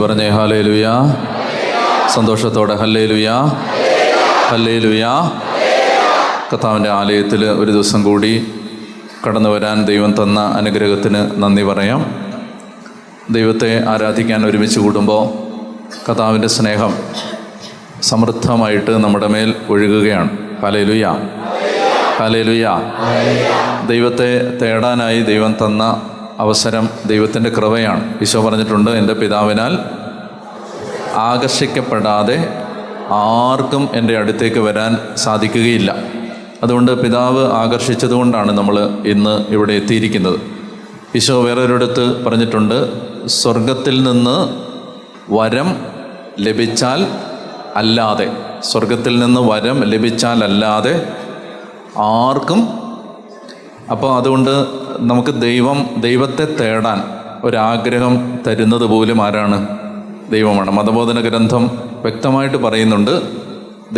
പറഞ്ഞേ ഹല്ലേലൂയ. സന്തോഷത്തോടെ hallelujah, hallelujah. കർത്താവിൻ്റെ ആലയത്തിൽ ഒരു ദിവസം കൂടി കടന്നു വരാൻ ദൈവം തന്ന അനുഗ്രഹത്തിന് നന്ദി പറയാം. ദൈവത്തെ ആരാധിക്കാൻ ഒരുമിച്ച് കൂടുമ്പോൾ കർത്താവിൻ്റെ സ്നേഹം സമൃദ്ധമായിട്ട് നമ്മുടെ മേൽ ഒഴുകുകയാണ്. Hallelujah, hallelujah. ദൈവത്തെ തേടാനായി ദൈവം തന്ന അവസരം ദൈവത്തിൻ്റെ കൃപയാണ്. ഈശോ പറഞ്ഞിട്ടുണ്ട്, എൻ്റെ പിതാവിനാൽ ആകർഷിക്കപ്പെടാതെ ആർക്കും എൻ്റെ അടുത്തേക്ക് വരാൻ സാധിക്കുകയില്ല. അതുകൊണ്ട് പിതാവ് ആകർഷിച്ചതുകൊണ്ടാണ് നമ്മൾ ഇന്ന് ഇവിടെ എത്തിയിരിക്കുന്നത്. ഈശോ വേറൊരിടത്ത് പറഞ്ഞിട്ടുണ്ട്, സ്വർഗത്തിൽ നിന്ന് വരം ലഭിച്ചാൽ അല്ലാതെ, സ്വർഗത്തിൽ നിന്ന് വരം ലഭിച്ചാൽ അല്ലാതെ ആർക്കും. അപ്പോൾ അതുകൊണ്ട് നമുക്ക് ദൈവത്തെ തേടാൻ ഒരാഗ്രഹം തരുന്നത് പോലും ആരാണ്? ദൈവമാണ്. മതബോധന ഗ്രന്ഥം വ്യക്തമായിട്ട് പറയുന്നുണ്ട്,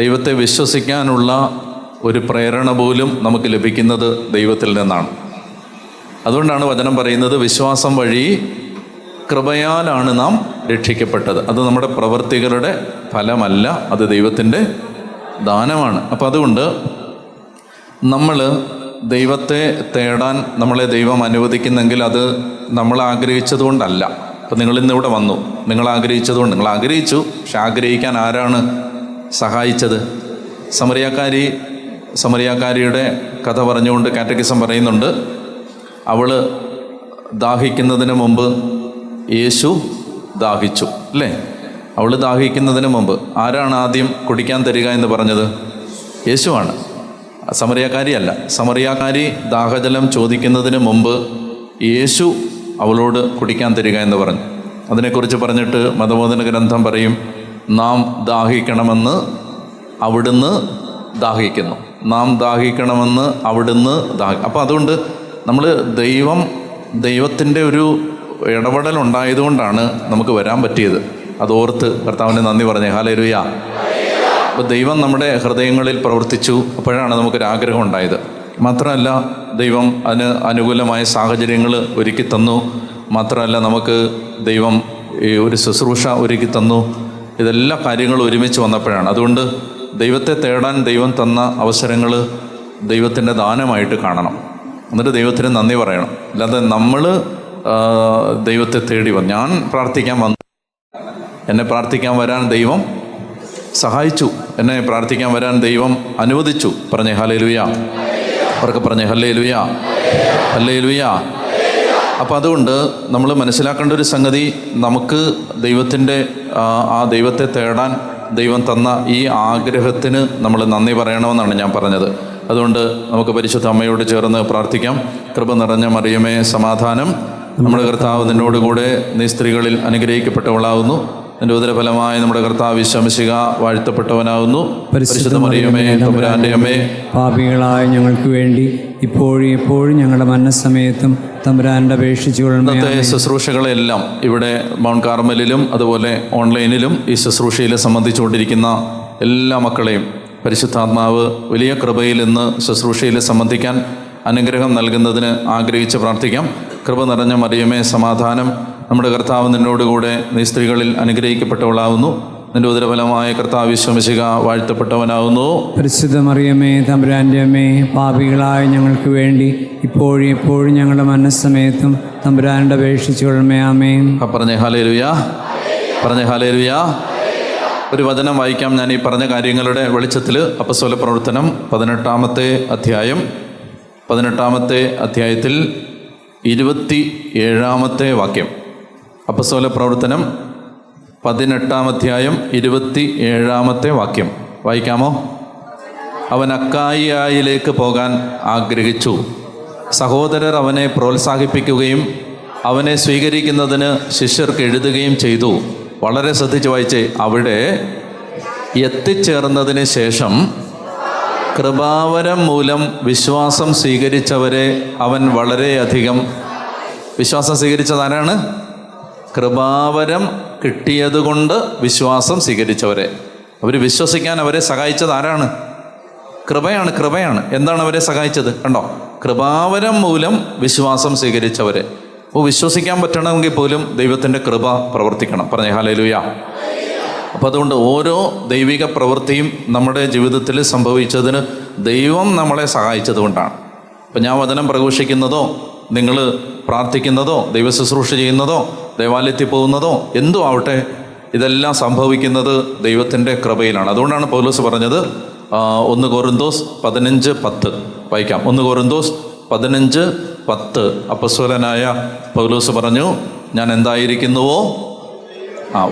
ദൈവത്തെ വിശ്വസിക്കാനുള്ള ഒരു പ്രേരണ പോലും നമുക്ക് ലഭിക്കുന്നത് ദൈവത്തിൽ നിന്നാണ്. അതുകൊണ്ടാണ് വചനം പറയുന്നത്, വിശ്വാസം വഴി കൃപയാലാണ് നാം രക്ഷിക്കപ്പെട്ടത്. അത് നമ്മുടെ പ്രവൃത്തികളുടെ ഫലമല്ല, അത് ദൈവത്തിൻ്റെ ദാനമാണ്. അപ്പോൾ അതുകൊണ്ട് നമ്മൾ ദൈവത്തെ തേടാൻ നമ്മളെ ദൈവം അനുവദിക്കുന്നെങ്കിൽ അത് നമ്മൾ ആഗ്രഹിച്ചതുകൊണ്ടല്ല. അപ്പം നിങ്ങളിന്നിവിടെ വന്നു, നിങ്ങൾ ആഗ്രഹിച്ചതുകൊണ്ട്, നിങ്ങൾ ആഗ്രഹിച്ചു. പക്ഷെ ആഗ്രഹിക്കാൻ ആരാണ് സഹായിച്ചത്? സമറിയാക്കാരിയുടെ കഥ പറഞ്ഞുകൊണ്ട് കാറ്റക്കിസം പറയുന്നുണ്ട്, അവൾ ദാഹിക്കുന്നതിന് മുമ്പ് യേശു ദാഹിച്ചു, അല്ലേ? അവൾ ദാഹിക്കുന്നതിന് മുമ്പ് ആരാണ് ആദ്യം കുടിക്കാൻ തരിക എന്ന് പറഞ്ഞത്? യേശുവാണ്, സമറിയാക്കാരിയല്ല. സമറിയാക്കാരി ദാഹജലം ചോദിക്കുന്നതിന് മുമ്പ് യേശു അവളോട് കുടിക്കാൻ തരിക എന്ന് പറഞ്ഞു. അതിനെക്കുറിച്ച് പറഞ്ഞിട്ട് മതബോധന ഗ്രന്ഥം പറയും, നാം ദാഹിക്കണമെന്ന് അവിടുന്ന് ദാഹിക്കുന്നു, നാം ദാഹിക്കണമെന്ന് അവിടുന്ന് അപ്പോൾ അതുകൊണ്ട് നമ്മൾ ദൈവത്തിൻ്റെ ഒരു ഇടപെടൽ ഉണ്ടായതുകൊണ്ടാണ് നമുക്ക് വരാൻ പറ്റിയത്. അതോർത്ത് കർത്താവിന് നന്ദി പറഞ്ഞേ. ഹല്ലേലൂയ. അപ്പോൾ ദൈവം നമ്മുടെ ഹൃദയങ്ങളിൽ പ്രവർത്തിച്ചു, അപ്പോഴാണ് നമുക്കൊരാഗ്രഹം ഉണ്ടായത്. മാത്രമല്ല, ദൈവം അതിന് അനുകൂലമായ സാഹചര്യങ്ങൾ ഒരുക്കി തന്നു. മാത്രമല്ല, നമുക്ക് ദൈവം ഒരു ശുശ്രൂഷ ഒരുക്കി തന്നു. ഇതെല്ലാ കാര്യങ്ങളും ഒരുമിച്ച് വന്നപ്പോഴാണ്. അതുകൊണ്ട് ദൈവത്തെ തേടാൻ ദൈവം തന്ന അവസരങ്ങൾ ദൈവത്തിൻ്റെ ദാനമായിട്ട് കാണണം. എന്നിട്ട് ദൈവത്തിന് നന്ദി പറയണം. അല്ലാതെ നമ്മൾ ദൈവത്തെ തേടി വന്നു, ഞാൻ പ്രാർത്ഥിക്കാൻ വന്നു, എന്നെ പ്രാർത്ഥിക്കാൻ വരാൻ ദൈവം സഹായിച്ചു, എന്നെ പ്രാർത്ഥിക്കാൻ വരാൻ ദൈവം അനുവദിച്ചു. പറഞ്ഞേ ഹല്ലേലൂയ. അവർക്ക് പറഞ്ഞേ ഹല്ലേലൂയ, ഹല്ലേലൂയ. അപ്പോൾ അതുകൊണ്ട് നമ്മൾ മനസ്സിലാക്കേണ്ട ഒരു സംഗതി, നമുക്ക് ദൈവത്തിൻ്റെ ആ ദൈവത്തെ തേടാൻ ദൈവം തന്ന ഈ ആഗ്രഹത്തിന് നമ്മൾ നന്ദി പറയണമെന്നാണ് ഞാൻ പറഞ്ഞത്. അതുകൊണ്ട് നമുക്ക് പരിശുദ്ധ അമ്മയോട് ചേർന്ന് പ്രാർത്ഥിക്കാം. കൃപ നിറഞ്ഞ മറിയമേ, സമാധാനം, നമ്മുടെ കർത്താവ് നിന്നോടുകൂടെ, നീ സ്ത്രീകളിൽ അനുഗ്രഹിക്കപ്പെട്ടവളാവുന്നു, എൻ്റെ ഉദരഫലമായി നമ്മുടെ കർത്താവ് ഈശോമിശിഹ വാഴ്ത്തപ്പെട്ടവനാകുന്നു. പരിശുദ്ധ മറിയമേ, തമ്പുരാൻ്റെ അമ്മേ, പാപികളായ ഞങ്ങൾക്ക് വേണ്ടി ഇപ്പോഴും എപ്പോഴും ഞങ്ങളുടെ മരണസമയത്തും തമ്പുരാൻ്റെ അപേക്ഷിച്ചുകൊള്ളണമേ. ഇന്നത്തെ ശുശ്രൂഷകളെല്ലാം ഇവിടെ മൗണ്ട് കാർമലിലും അതുപോലെ ഓൺലൈനിലും ഈ ശുശ്രൂഷയിൽ സംബന്ധിച്ചുകൊണ്ടിരിക്കുന്ന എല്ലാ മക്കളെയും പരിശുദ്ധാത്മാവ് വലിയ കൃപയിൽ ഇന്ന് ശുശ്രൂഷയിൽ സംബന്ധിക്കാൻ അനുഗ്രഹം നൽകുന്നതിന് ആഗ്രഹിച്ച് പ്രാർത്ഥിക്കാം. കൃപ നിറഞ്ഞ മറിയമേ, സമാധാനം, നമ്മുടെ കർത്താവ് നിന്നോടുകൂടെ, നീ സ്ത്രീകളിൽ അനുഗ്രഹിക്കപ്പെട്ടവളാവുന്നു, നിന്റെ ഉദരഫലമായ കർത്താവ് ഈശോമിശിഹ വാഴ്ത്തപ്പെട്ടവനാവുന്നു. പരിശുദ്ധ മറിയമേ, തമ്പുരാൻ്റെ അമ്മേ, പാപികളായ ഞങ്ങൾക്ക് വേണ്ടി ഇപ്പോഴും എപ്പോഴും ഞങ്ങളുടെ മരണസമയത്തും തമ്പുരാൻ്റെ അപേക്ഷിച്ചുകൊള്ളണമേ. ആമേൻ. പറഞ്ഞേ ഹല്ലേലൂയ, പറഞ്ഞേ ഹല്ലേലൂയ. ഒരു വചനം വായിക്കാം ഞാൻ ഈ പറഞ്ഞ കാര്യങ്ങളുടെ വെളിച്ചത്തിൽ. അപ്പസ്തോല പ്രവർത്തനം 18-ാമത്തെ അധ്യായത്തിൽ 27-ാമത്തെ വാക്യം. അപ്പസ്തോല പ്രവർത്തനം 18-ാം അധ്യായം 27-ാമത്തെ വാക്യം വായിക്കാമോ? അവൻ അക്കായിയായിലേക്ക് പോകാൻ ആഗ്രഹിച്ചു. സഹോദരർ അവനെ പ്രോത്സാഹിപ്പിക്കുകയും അവനെ സ്വീകരിക്കുന്നതിന് ശിഷ്യർക്ക് എഴുതുകയും ചെയ്തു. വളരെ ശ്രദ്ധിച്ച് വായിച്ചേ. അവിടെ എത്തിച്ചേർന്നതിന് ശേഷം കൃപാവരം മൂലം വിശ്വാസം സ്വീകരിച്ചവരെ അവൻ വളരെയധികം. വിശ്വാസം സ്വീകരിച്ചതാരാണ്? കൃപാവരം കിട്ടിയതുകൊണ്ട് വിശ്വാസം സ്വീകരിച്ചവരെ. അവർ വിശ്വസിക്കാൻ അവരെ സഹായിച്ചത് ആരാണ്? കൃപയാണ്. എന്താണ് അവരെ സഹായിച്ചത്? കണ്ടോ, കൃപാവരം മൂലം വിശ്വാസം സ്വീകരിച്ചവരെ. അപ്പോൾ വിശ്വസിക്കാൻ പറ്റണമെങ്കിൽ പോലും ദൈവത്തിൻ്റെ കൃപ പ്രവർത്തിക്കണം. പറഞ്ഞേ ഹല്ലേലൂയ. അപ്പോൾ അതുകൊണ്ട് ഓരോ ദൈവിക പ്രവൃത്തിയും നമ്മുടെ ജീവിതത്തിൽ സംഭവിച്ചതിന് ദൈവം നമ്മളെ സഹായിച്ചത് കൊണ്ടാണ്. ഇപ്പം ഞാൻ വചനം പ്രഘോഷിക്കുന്നതോ, നിങ്ങൾ പ്രാർത്ഥിക്കുന്നതോ, ദൈവ ശുശ്രൂഷ ചെയ്യുന്നതോ, ദേവാലയത്തിൽ പോകുന്നതോ എന്തോ ആവട്ടെ, ഇതെല്ലാം സംഭവിക്കുന്നത് ദൈവത്തിൻ്റെ കൃപയിലാണ്. അതുകൊണ്ടാണ് പൗലോസ് പറഞ്ഞത് 1 കൊറിന്തോസ് 15:10 വായിക്കാം. 1 കൊറിന്തോസ് 15:10 അപ്പസ്തലനായ പൗലോസ് പറഞ്ഞു, ഞാൻ എന്തായിരിക്കുന്നുവോ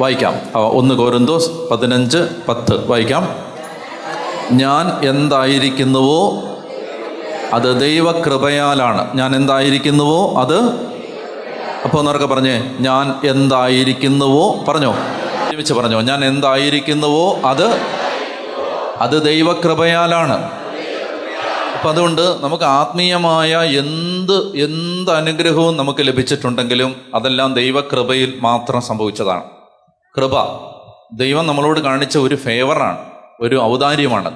വായിക്കാം. 1 കൊരിന്തോസ് 15:10 വായിക്കാം. ഞാൻ എന്തായിരിക്കുന്നുവോ അത് ദൈവകൃപയാലാണ്. ഞാൻ എന്തായിരിക്കുന്നുവോ അത്, അപ്പോൾ ഒന്നൊക്കെ പറഞ്ഞേ, ഞാൻ എന്തായിരിക്കുന്നുവോ പറഞ്ഞോ, ഒരുമിച്ച് പറഞ്ഞോ, ഞാൻ എന്തായിരിക്കുന്നുവോ അത് ദൈവകൃപയാലാണ്. അപ്പം അതുകൊണ്ട് നമുക്ക് ആത്മീയമായ എന്ത് അനുഗ്രഹവും നമുക്ക് ലഭിച്ചിട്ടുണ്ടെങ്കിലും അതെല്ലാം ദൈവകൃപയിൽ മാത്രം സംഭവിച്ചതാണ്. കൃപ ദൈവം നമ്മളോട് കാണിച്ച ഒരു ഫേവറാണ്, ഒരു ഔദാര്യമാണ്.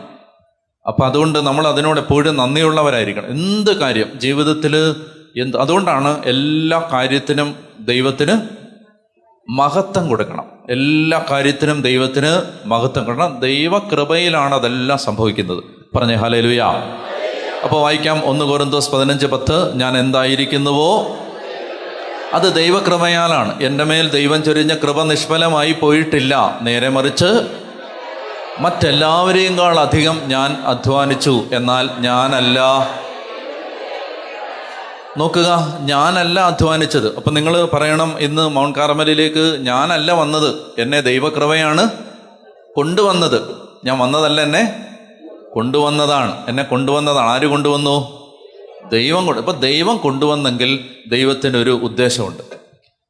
അപ്പം അതുകൊണ്ട് നമ്മൾ അതിനോട് എപ്പോഴും നന്ദിയുള്ളവരായിരിക്കണം. എന്ത് കാര്യം ജീവിതത്തിൽ അതുകൊണ്ടാണ് എല്ലാ കാര്യത്തിനും ദൈവത്തിന് മഹത്വം കൊടുക്കണം. എല്ലാ കാര്യത്തിനും ദൈവത്തിന് മഹത്വം കൊടുക്കണം. ദൈവകൃപയിലാണ് അതെല്ലാം സംഭവിക്കുന്നത്. പറഞ്ഞേ ഹല്ലേലൂയ. അപ്പോൾ വായിക്കാം. 1 കൊരിന്തോസ് 15:10 ഞാൻ എന്തായിരിക്കുന്നുവോ അത് ദൈവകൃപയാലാണ്. എൻ്റെ മേൽ ദൈവം ചൊരിഞ്ഞ കൃപ നിഷ്ഫലമായി പോയിട്ടില്ല. നേരെ മറിച്ച് മറ്റെല്ലാവരെയും അധികം ഞാൻ അധ്വാനിച്ചു. എന്നാൽ ഞാനല്ല, നോക്കുക, ഞാനല്ല അധ്വാനിച്ചത്. അപ്പം നിങ്ങൾ പറയണം, ഇന്ന് മൗണ്ട് കാർമലിലേക്ക് ഞാനല്ല വന്നത്, എന്നെ ദൈവകൃപയാണ് കൊണ്ടുവന്നത്. ഞാൻ വന്നതല്ല, എന്നെ കൊണ്ടുവന്നതാണ്. എന്നെ കൊണ്ടുവന്നതാണ്. ആര് കൊണ്ടുവന്നു? ദൈവം ഇപ്പം ദൈവം കൊണ്ടുവന്നെങ്കിൽ ദൈവത്തിനൊരു ഉദ്ദേശമുണ്ട്.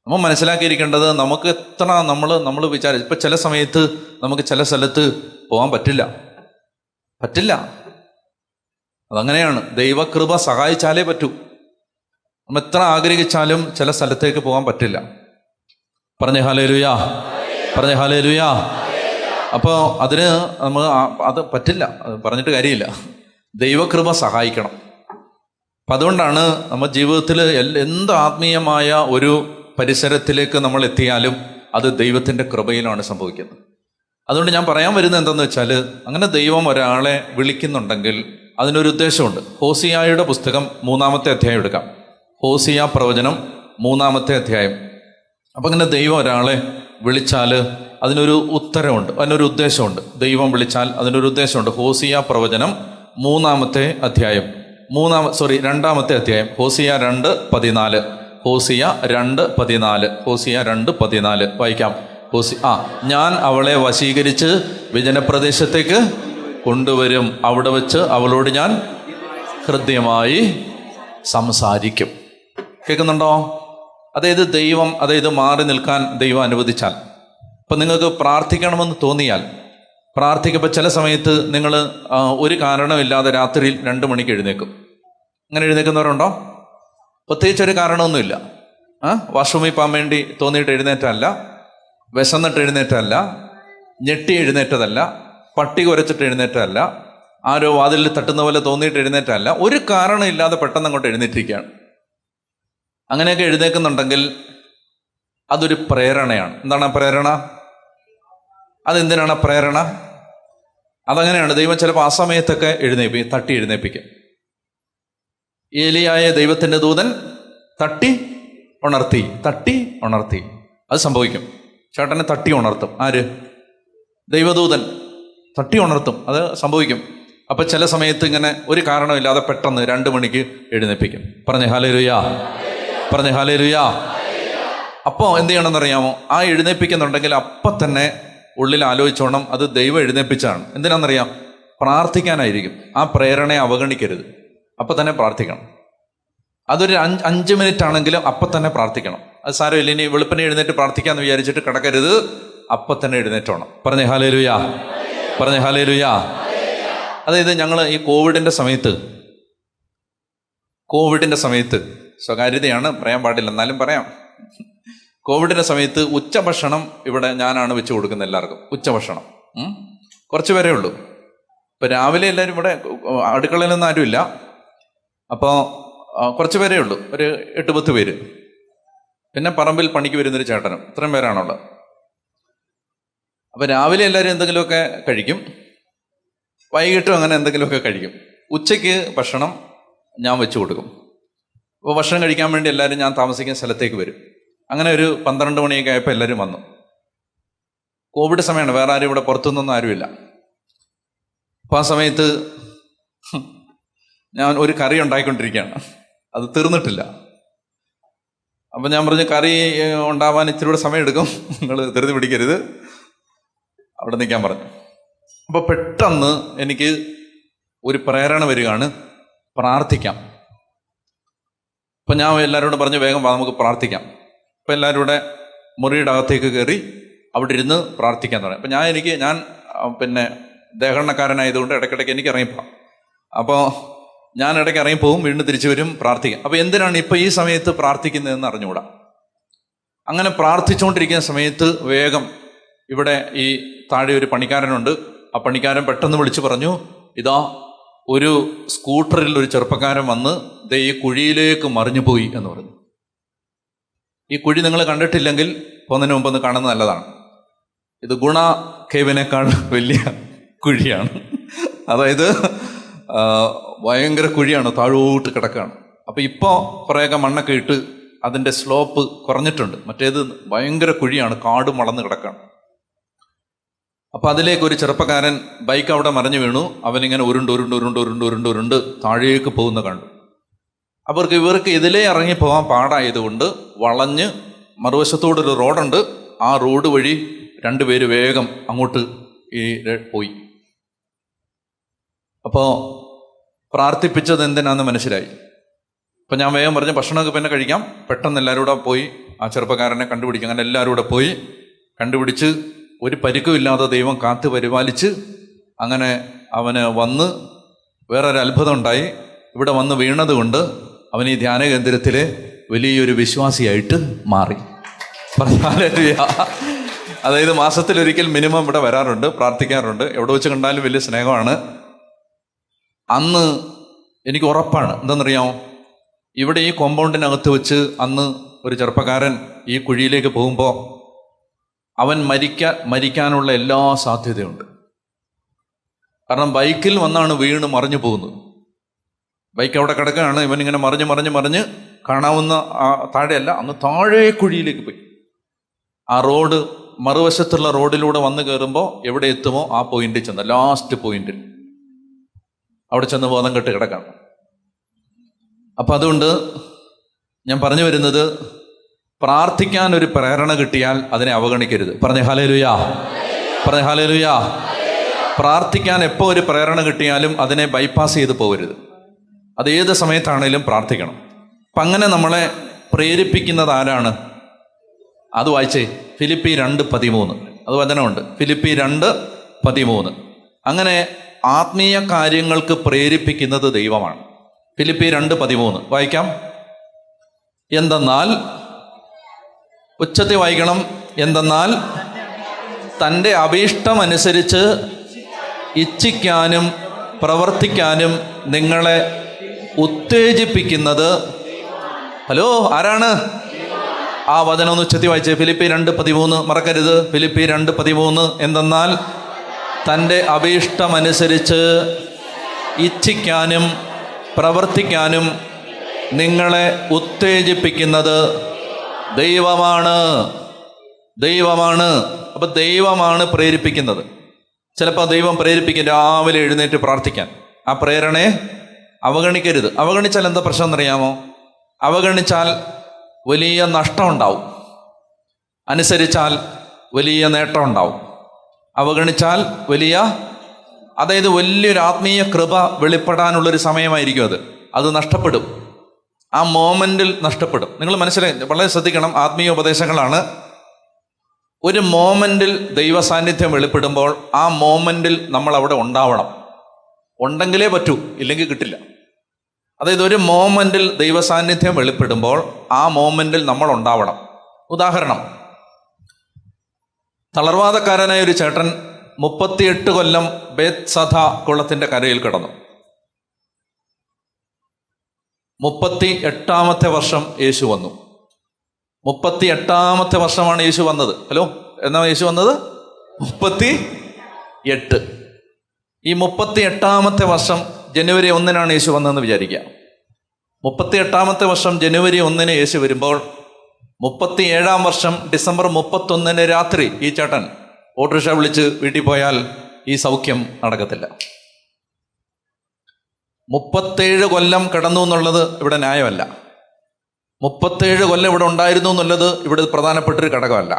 നമ്മൾ മനസ്സിലാക്കിയിരിക്കേണ്ടത്, നമുക്ക് എത്ര നമ്മൾ വിചാരിച്ചു, ഇപ്പം ചില സമയത്ത് നമുക്ക് ചില സ്ഥലത്ത് പോകാൻ പറ്റില്ല. അതങ്ങനെയാണ്. ദൈവകൃപ സഹായിച്ചാലേ പറ്റൂ. നമ്മൾ എത്ര ആഗ്രഹിച്ചാലും ചില സ്ഥലത്തേക്ക് പോകാൻ പറ്റില്ല. പറഞ്ഞേ ഹല്ലേലൂയ. പറഞ്ഞേ ഹല്ലേലൂയ. അപ്പോൾ അതിന് അത് പറ്റില്ല, അത് പറഞ്ഞിട്ട് കാര്യമില്ല. ദൈവകൃപ സഹായിക്കണം. അപ്പം അതുകൊണ്ടാണ് നമ്മൾ ജീവിതത്തിൽ എന്ത് ആത്മീയമായ ഒരു പരിസരത്തിലേക്ക് നമ്മൾ എത്തിയാലും അത് ദൈവത്തിൻ്റെ കൃപയിലാണ് സംഭവിക്കുന്നത്. അതുകൊണ്ട് ഞാൻ പറയാൻ വരുന്നത് എന്താണെന്ന് വെച്ചാൽ, അങ്ങനെ ദൈവം ഒരാളെ വിളിക്കുന്നുണ്ടെങ്കിൽ അതിനൊരു ഉദ്ദേശമുണ്ട്. ഹോസിയായുടെ പുസ്തകം 3-ാമത്തെ അധ്യായം എടുക്കാം. ഹോസിയ പ്രവചനം 3-ാമത്തെ അധ്യായം. അപ്പം അങ്ങനെ ദൈവം ഒരാളെ വിളിച്ചാൽ അതിനൊരു ഉത്തരവുണ്ട്, അതിനൊരു ഉദ്ദേശമുണ്ട്. ദൈവം വിളിച്ചാൽ അതിനൊരു ഉദ്ദേശമുണ്ട്. ഹോസിയ പ്രവചനം 3-ാമത്തെ അധ്യായം 2-ാമത്തെ അധ്യായം ഹോസിയ 2:14. ഹോസിയ 2:14. ഹോസിയ 2:14 വായിക്കാം. ഞാൻ അവളെ വശീകരിച്ച് വിജനപ്രദേശത്തേക്ക് കൊണ്ടുവരും. അവിടെ വെച്ച് അവളോട് ഞാൻ ഹൃദ്യമായി സംസാരിക്കും. കേൾക്കുന്നുണ്ടോ? അതായത് മാറി നിൽക്കാൻ ദൈവം അനുവദിച്ചാൽ, ഇപ്പം നിങ്ങൾക്ക് പ്രാർത്ഥിക്കണമെന്ന് തോന്നിയാൽ പ്രാർത്ഥിക്കുമ്പോൾ ചില സമയത്ത് നിങ്ങൾ ഒരു കാരണമില്ലാതെ രാത്രിയിൽ 2 മണിക്ക് എഴുന്നേക്കും. അങ്ങനെ എഴുന്നേൽക്കുന്നവരുണ്ടോ? പ്രത്യേകിച്ചൊരു കാരണമൊന്നുമില്ല. വാഷ്റൂമിൽ പോകാൻ വേണ്ടി തോന്നിയിട്ട് എഴുന്നേറ്റല്ല, വിശന്നിട്ട് എഴുന്നേറ്റല്ല, ഞെട്ടി എഴുന്നേറ്റതല്ല, പട്ടി കുരച്ചിട്ട് എഴുന്നേറ്റല്ല, ആരോ വാതിലിൽ തട്ടുന്ന പോലെ തോന്നിയിട്ട് എഴുന്നേറ്റല്ല. ഒരു കാരണമില്ലാതെ പെട്ടെന്ന് അങ്ങോട്ട് എഴുന്നേറ്റിരിക്കുകയാണ്. അങ്ങനെയൊക്കെ എഴുന്നേൽക്കുന്നുണ്ടെങ്കിൽ അതൊരു പ്രേരണയാണ്. എന്താണ് പ്രേരണ? അതെന്തിനാണ് പ്രേരണ? അതങ്ങനെയാണ്. ദൈവം ചിലപ്പോൾ ആ സമയത്തൊക്കെ തട്ടി എഴുന്നേൽപ്പിക്കും. ഏലിയായ ദൈവത്തിൻ്റെ ദൂതൻ തട്ടി ഉണർത്തി. അത് സംഭവിക്കും. ചേട്ടനെ തട്ടി ഉണർത്തും. ആര്? ദൈവദൂതൻ തട്ടി ഉണർത്തും. അത് സംഭവിക്കും. അപ്പം ചില സമയത്ത് ഇങ്ങനെ ഒരു കാരണമില്ലാതെ പെട്ടെന്ന് 2 മണിക്ക് എഴുന്നേൽപ്പിക്കും. പറഞ്ഞേ ഹല്ലേലൂയ. പറഞ്ഞേ ഹല്ലേലൂയ. അപ്പോൾ എന്ത് ചെയ്യണമെന്നറിയാമോ? ആ എഴുന്നേൽപ്പിക്കുന്നുണ്ടെങ്കിൽ അപ്പം തന്നെ ഉള്ളിൽ ആലോചിച്ചോണം, അത് ദൈവം എഴുന്നേൽപ്പിച്ചാണ്. എന്തിനാണെന്നറിയാം? പ്രാർത്ഥിക്കാനായിരിക്കും. ആ പ്രേരണയെ അവഗണിക്കരുത്. അപ്പം തന്നെ പ്രാർത്ഥിക്കണം. അതൊരു 5 മിനിറ്റ് ആണെങ്കിലും അപ്പം തന്നെ പ്രാർത്ഥിക്കണം. അത് സാരമില്ല, ഇനി വെളുപ്പിനെ എഴുന്നേറ്റ് പ്രാർത്ഥിക്കാമെന്ന് വിചാരിച്ചിട്ട് കിടക്കരുത്. അപ്പം തന്നെ എഴുന്നേറ്റോണം. പറഞ്ഞേ ഹല്ലേലൂയ. പറഞ്ഞേ ഹല്ലേലൂയ. അതായത് ഞങ്ങൾ ഈ കോവിഡിൻ്റെ സമയത്ത് സ്വകാര്യതയാണ്, പറയാൻ പാടില്ല, എന്നാലും പറയാം. കോവിഡിൻ്റെ സമയത്ത് ഉച്ചഭക്ഷണം ഇവിടെ ഞാനാണ് വെച്ച് കൊടുക്കുന്നത് എല്ലാവർക്കും. ഉച്ചഭക്ഷണം കുറച്ച് പേരേ ഉള്ളൂ. ഇപ്പം രാവിലെ എല്ലാവരും ഇവിടെ അടുക്കളയിലൊന്നും ആരുമില്ല. അപ്പോൾ കുറച്ച് പേരേ ഉള്ളൂ, ഒരു 8-10 പേര്. പിന്നെ പറമ്പിൽ പണിക്ക് വരുന്നൊരു ചേട്ടനും. ഇത്രയും പേരാണുള്ളത്. അപ്പം രാവിലെ എല്ലാവരും എന്തെങ്കിലുമൊക്കെ കഴിക്കും, വൈകിട്ടും അങ്ങനെ എന്തെങ്കിലുമൊക്കെ കഴിക്കും. ഉച്ചയ്ക്ക് ഭക്ഷണം ഞാൻ വെച്ച് കൊടുക്കും. അപ്പോൾ ഭക്ഷണം കഴിക്കാൻ വേണ്ടി എല്ലാവരും ഞാൻ താമസിക്കുന്ന സ്ഥലത്തേക്ക് വരും. അങ്ങനെ ഒരു 12 മണിയൊക്കെ ആയപ്പോൾ എല്ലാവരും വന്നു. കോവിഡ് സമയമാണ്, വേറെ ആരും ഇവിടെ പുറത്തുനിന്നൊന്നും ആരുമില്ല. അപ്പോൾ ആ സമയത്ത് ഞാൻ ഒരു കറി ഉണ്ടാക്കിക്കൊണ്ടിരിക്കുകയാണ്, അത് തീർന്നിട്ടില്ല. അപ്പം ഞാൻ പറഞ്ഞു, കറി ഉണ്ടാവാൻ ഇച്ചിരി കൂടെ സമയം എടുക്കും, നിങ്ങൾ ധൃതി പിടിക്കരുത്, അവിടെ നിൽക്കാൻ പറഞ്ഞു. അപ്പോൾ പെട്ടെന്ന് എനിക്ക് ഒരു പ്രേരണ വരികയാണ്, പ്രാർത്ഥിക്കാം. അപ്പം ഞാൻ എല്ലാവരോടും പറഞ്ഞു, വേഗം വാ, നമുക്ക് പ്രാർത്ഥിക്കാം. അപ്പം എല്ലാവരും കൂടെ മുറിയുടെ അകത്തേക്ക് കയറി അവിടെ ഇരുന്ന് പ്രാർത്ഥിക്കാൻ തുടങ്ങി. അപ്പം ഞാൻ പിന്നെ ദേഹണ്ണക്കാരനായതുകൊണ്ട് ഇടയ്ക്കിടയ്ക്ക് എനിക്ക് ഇറങ്ങിപ്പോകാം. അപ്പോൾ ഞാൻ ഇടയ്ക്ക് ഇറങ്ങിപ്പോവും, വീണ്ടും തിരിച്ചു വരും, പ്രാർത്ഥിക്കാം. അപ്പോൾ എന്തിനാണ് ഇപ്പോൾ ഈ സമയത്ത് പ്രാർത്ഥിക്കുന്നതെന്ന് അറിഞ്ഞുകൂടാ. അങ്ങനെ പ്രാർത്ഥിച്ചുകൊണ്ടിരിക്കുന്ന സമയത്ത് വേഗം ഇവിടെ ഈ താഴെ ഒരു പണിക്കാരനുണ്ട്. ആ പണിക്കാരൻ പെട്ടെന്ന് വിളിച്ചു പറഞ്ഞു, ഇതാ ഒരു സ്കൂട്ടറിൽ ഒരു ചെറുപ്പക്കാരൻ വന്ന് ദേ ഈ കുഴിയിലേക്ക് മറിഞ്ഞു പോയി എന്ന് പറഞ്ഞു. ഈ കുഴി നിങ്ങൾ കണ്ടിട്ടില്ലെങ്കിൽ പോകുന്നതിന് മുമ്പ് ഒന്ന് കാണുന്നത് നല്ലതാണ്. ഇത് ഗുണ കേവിനേക്കാൾ വലിയ കുഴിയാണ്. അതായത് ഭയങ്കര കുഴിയാണ്, താഴോട്ട് കിടക്കുകയാണ്. അപ്പോൾ ഇപ്പോൾ കുറേയൊക്കെ മണ്ണൊക്കെ ഇട്ട് അതിൻ്റെ സ്ലോപ്പ് കുറഞ്ഞിട്ടുണ്ട്. മറ്റേത് ഭയങ്കര കുഴിയാണ്, കാട് വളർന്ന് കിടക്കുകയാണ്. അപ്പം അതിലേക്ക് ഒരു ചെറുപ്പക്കാരൻ ബൈക്ക് അവിടെ മറിഞ്ഞു വീണു. അവനിങ്ങനെ ഉരുണ്ട് താഴേക്ക് പോകുന്ന കണ്ടു. ഇവർക്ക് ഇതിലേ ഇറങ്ങി പോകാൻ പാടായതുകൊണ്ട് വളഞ്ഞ് മറുവശത്തോടൊരു റോഡുണ്ട്, ആ റോഡ് വഴി രണ്ടുപേര് വേഗം അങ്ങോട്ട് പോയി. അപ്പോൾ പ്രാർത്ഥിപ്പിച്ചത് എന്തിനാന്ന് മനസ്സിലായി. അപ്പം ഞാൻ വേഗം പറഞ്ഞു, ഭക്ഷണമൊക്കെ പിന്നെ കഴിക്കാം. പെട്ടെന്ന് എല്ലാവരും കൂടെ പോയി ആ ചെറുപ്പക്കാരനെ കണ്ടുപിടിക്കും. അങ്ങനെ എല്ലാവരും കൂടെ പോയി കണ്ടുപിടിച്ച് ഒരു പരിക്കുമില്ലാതെ ദൈവം കാത്തു പരിപാലിച്ച് അങ്ങനെ അവന് വന്ന് വേറൊരു അത്ഭുതം ഉണ്ടായി. ഇവിടെ വന്ന് വീണത് കൊണ്ട് അവൻ ഈ ധ്യാന കേന്ദ്രത്തിലെ വലിയൊരു വിശ്വാസിയായിട്ട് മാറി. അതായത് മാസത്തിലൊരിക്കൽ മിനിമം ഇവിടെ വരാറുണ്ട്, പ്രാർത്ഥിക്കാറുണ്ട്. എവിടെ വെച്ച് കണ്ടാലും വലിയ സ്നേഹമാണ്. അന്ന് എനിക്ക് ഉറപ്പാണ്, എന്താണെന്നറിയാമോ, ഇവിടെ ഈ കോമ്പൗണ്ടിനകത്ത് വെച്ച് അന്ന് ഒരു ചെറുപ്പക്കാരൻ ഈ കുഴിയിലേക്ക് പോകുമ്പോൾ അവൻ മരിക്കാനുള്ള എല്ലാ സാധ്യതയുണ്ട്. കാരണം ബൈക്കിൽ വന്നാണ് വീണ് മറിഞ്ഞു പോകുന്നത്. ബൈക്ക് അവിടെ കിടക്കുകയാണ്, ഇവനിങ്ങനെ മറിഞ്ഞ് കാണാവുന്ന താഴെയല്ല, അങ്ങ് താഴെ കുഴിയിലേക്ക് പോയി. ആ റോഡ് മറുവശത്തുള്ള റോഡിലൂടെ വന്ന് കയറുമ്പോൾ എവിടെ എത്തുമോ ആ പോയിന്റിൽ ചെന്ന്, ലാസ്റ്റ് പോയിന്റിൽ അവിടെ ചെന്ന് ബോധം കെട്ട് കിടക്കണം. അപ്പം അതുകൊണ്ട് ഞാൻ പറഞ്ഞു വരുന്നത്, പ്രാർത്ഥിക്കാൻ ഒരു പ്രേരണ കിട്ടിയാൽ അതിനെ അവഗണിക്കരുത്. പറഞ്ഞേ ഹല്ലേലൂയ, പറഞ്ഞേ ഹല്ലേലൂയ. പ്രാർത്ഥിക്കാൻ എപ്പോൾ ഒരു പ്രേരണ കിട്ടിയാലും അതിനെ ബൈപ്പാസ് ചെയ്ത് പോകരുത്. അത് ഏത് സമയത്താണേലും പ്രാർത്ഥിക്കണം. അപ്പം അങ്ങനെ നമ്മളെ പ്രേരിപ്പിക്കുന്നത് ആരാണ്? അത് വായിച്ചേ, ഫിലിപ്പി 2:13 അത് വചനമുണ്ട്. ഫിലിപ്പി 2:13. അങ്ങനെ ആത്മീയ കാര്യങ്ങൾക്ക് പ്രേരിപ്പിക്കുന്നത് ദൈവമാണ്. ഫിലിപ്പി 2:13 വായിക്കാം. എന്തെന്നാൽ, ഉച്ചത്തിൽ വായിക്കണം, എന്തെന്നാൽ തൻ്റെ അഭീഷ്ടമനുസരിച്ച് ഇച്ഛിക്കാനും പ്രവർത്തിക്കാനും നിങ്ങളെ ഉത്തേജിപ്പിക്കുന്നത്. ഹലോ, ആരാണ്? ആ വചനം ഒന്ന് ഉച്ചത്തിൽ വായിച്ചേ. ഫിലിപ്പി 2:13 മറക്കരുത്. ഫിലിപ്പി 2:13. എന്തെന്നാൽ തൻ്റെ അഭീഷ്ടമനുസരിച്ച് ഇച്ഛിക്കാനും പ്രവർത്തിക്കാനും നിങ്ങളെ ഉത്തേജിപ്പിക്കുന്നത് ദൈവമാണ്. ദൈവമാണ്. അപ്പം ദൈവമാണ് പ്രേരിപ്പിക്കുന്നത്. ചിലപ്പോൾ ദൈവം പ്രേരിപ്പിക്കും രാവിലെ എഴുന്നേറ്റ് പ്രാർത്ഥിക്കാൻ. ആ പ്രേരണയെ അവഗണിക്കരുത്. അവഗണിച്ചാൽ എന്താ പ്രശ്നം എന്നറിയാമോ? അവഗണിച്ചാൽ വലിയ നഷ്ടം ഉണ്ടാവും, അനുസരിച്ചാൽ വലിയ നേട്ടം ഉണ്ടാവും. അവഗണിച്ചാൽ അതായത് വലിയൊരു ആത്മീയ കൃപ വെളിപ്പെടാനുള്ളൊരു സമയമായിരിക്കും അത് നഷ്ടപ്പെടും. ആ മോമെന്റിൽ നഷ്ടപ്പെടും. നിങ്ങൾ മനസ്സിലായി, വളരെ ശ്രദ്ധിക്കണം. ആത്മീയ ഉപദേശങ്ങളാണ്. ഒരു മോമെന്റിൽ ദൈവ സാന്നിധ്യം വെളിപ്പെടുമ്പോൾ ആ മോമെന്റിൽ നമ്മൾ അവിടെ ഉണ്ടാവണം. ഉണ്ടെങ്കിലേ പറ്റൂ, ഇല്ലെങ്കിൽ കിട്ടില്ല. അതായത് ഒരു മോമെന്റിൽ ദൈവ സാന്നിധ്യം വെളിപ്പെടുമ്പോൾ ആ മോമെന്റിൽ നമ്മൾ ഉണ്ടാവണം. ഉദാഹരണം, തളർവാദക്കാരനായ ഒരു ചേട്ടൻ 38 കൊല്ലം ബേത്സദ കുളത്തിൻ്റെ കരയിൽ കിടന്നു. 38ാമത്തെ വർഷം യേശു വന്നു. 38-ാമത്തെ വർഷമാണ് യേശു വന്നത്. ഹലോ, എന്നാണ് യേശു വന്നത്? 38. ഈ 38-ാമത്തെ വർഷം ജനുവരി 1-നാണ് യേശു വന്നതെന്ന് വിചാരിക്കുക. 38-ാമത്തെ വർഷം ജനുവരി 1-ന് യേശു വരുമ്പോൾ 37-ാം വർഷം ഡിസംബർ 31-ന് രാത്രി ഈ ചേട്ടൻ ഓട്ടോറിക്ഷ വിളിച്ച് വീട്ടിൽ പോയാൽ ഈ സൗഖ്യം നടക്കത്തില്ല. 37 കൊല്ലം കടന്നു എന്നുള്ളത് ഇവിടെ ന്യായമല്ല. 37 കൊല്ലം ഇവിടെ ഉണ്ടായിരുന്നു എന്നുള്ളത് ഇവിടെ പ്രധാനപ്പെട്ടൊരു ഘടകമല്ല.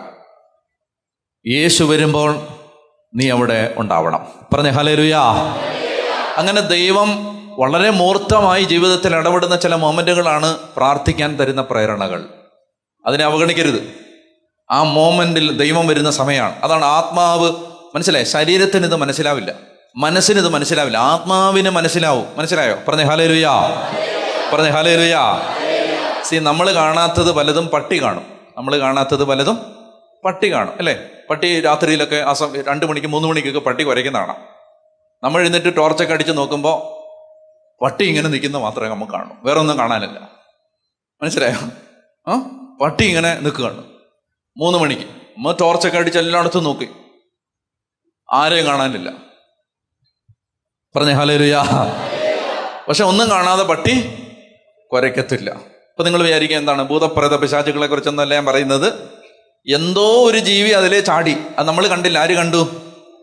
യേശു വരുമ്പോൾ നീ അവിടെ ഉണ്ടാവണം. പറഞ്ഞേ ഹല്ലേലൂയ. അങ്ങനെ ദൈവം വളരെ മൂർത്തമായി ജീവിതത്തിൽ ഇടപെടുന്ന ചില മൊമെന്റുകളാണ് പ്രാർത്ഥിക്കാൻ തരുന്ന പ്രേരണകൾ. അതിനെ അവഗണിക്കരുത്. ആ മോമെന്റിൽ ദൈവം വരുന്ന സമയമാണ്. അതാണ് ആത്മാവ്. മനസ്സിലായോ? ശരീരത്തിന് ഇത് മനസ്സിലാവില്ല, മനസ്സിന് ഇത് മനസ്സിലാവില്ല, ആത്മാവിന് മനസ്സിലാവും. മനസ്സിലായോ? പറഞ്ഞേ ഹല്ലേലൂയ. പറഞ്ഞേ ഹല്ലേലൂയ. നമ്മൾ കാണാത്തത് പലതും പട്ടി കാണും. നമ്മൾ കാണാത്തത് പലതും പട്ടി കാണും, അല്ലേ? പട്ടി രാത്രിയിലൊക്കെ 2 മണിക്ക് 3 മണിക്കൊക്കെ പട്ടി കുരയ്ക്കുന്നതാണ്. നമ്മൾ എഴുന്നിട്ട് ടോർച്ചൊക്കെ അടിച്ച് നോക്കുമ്പോൾ പട്ടി ഇങ്ങനെ നിൽക്കുന്ന മാത്രമേ നമുക്ക് കാണൂ, വേറെ ഒന്നും കാണാനില്ല. മനസ്സിലായോ? പട്ടി ഇങ്ങനെ നിൽക്കുകയാണ് 3 മണിക്ക്. നമ്മൾ ടോർച്ചൊക്കെ അടിച്ച് എല്ലായിടത്തും നോക്കി, ആരെയും കാണാനില്ല. പറഞ്ഞേ ഹല്ലേലൂയ. പക്ഷെ ഒന്നും കാണാതെ പട്ടി കുരയ്ക്കത്തില്ല. അപ്പൊ നിങ്ങൾ വിചാരിക്കുക എന്താണ് ഭൂതപ്രേത പിശാചുക്കളെ കുറിച്ചൊന്നല്ല ഞാൻ പറയുന്നത്. എന്തോ ഒരു ജീവി അതിലെ ചാടി, അത് നമ്മൾ കണ്ടില്ല. ആര് കണ്ടു?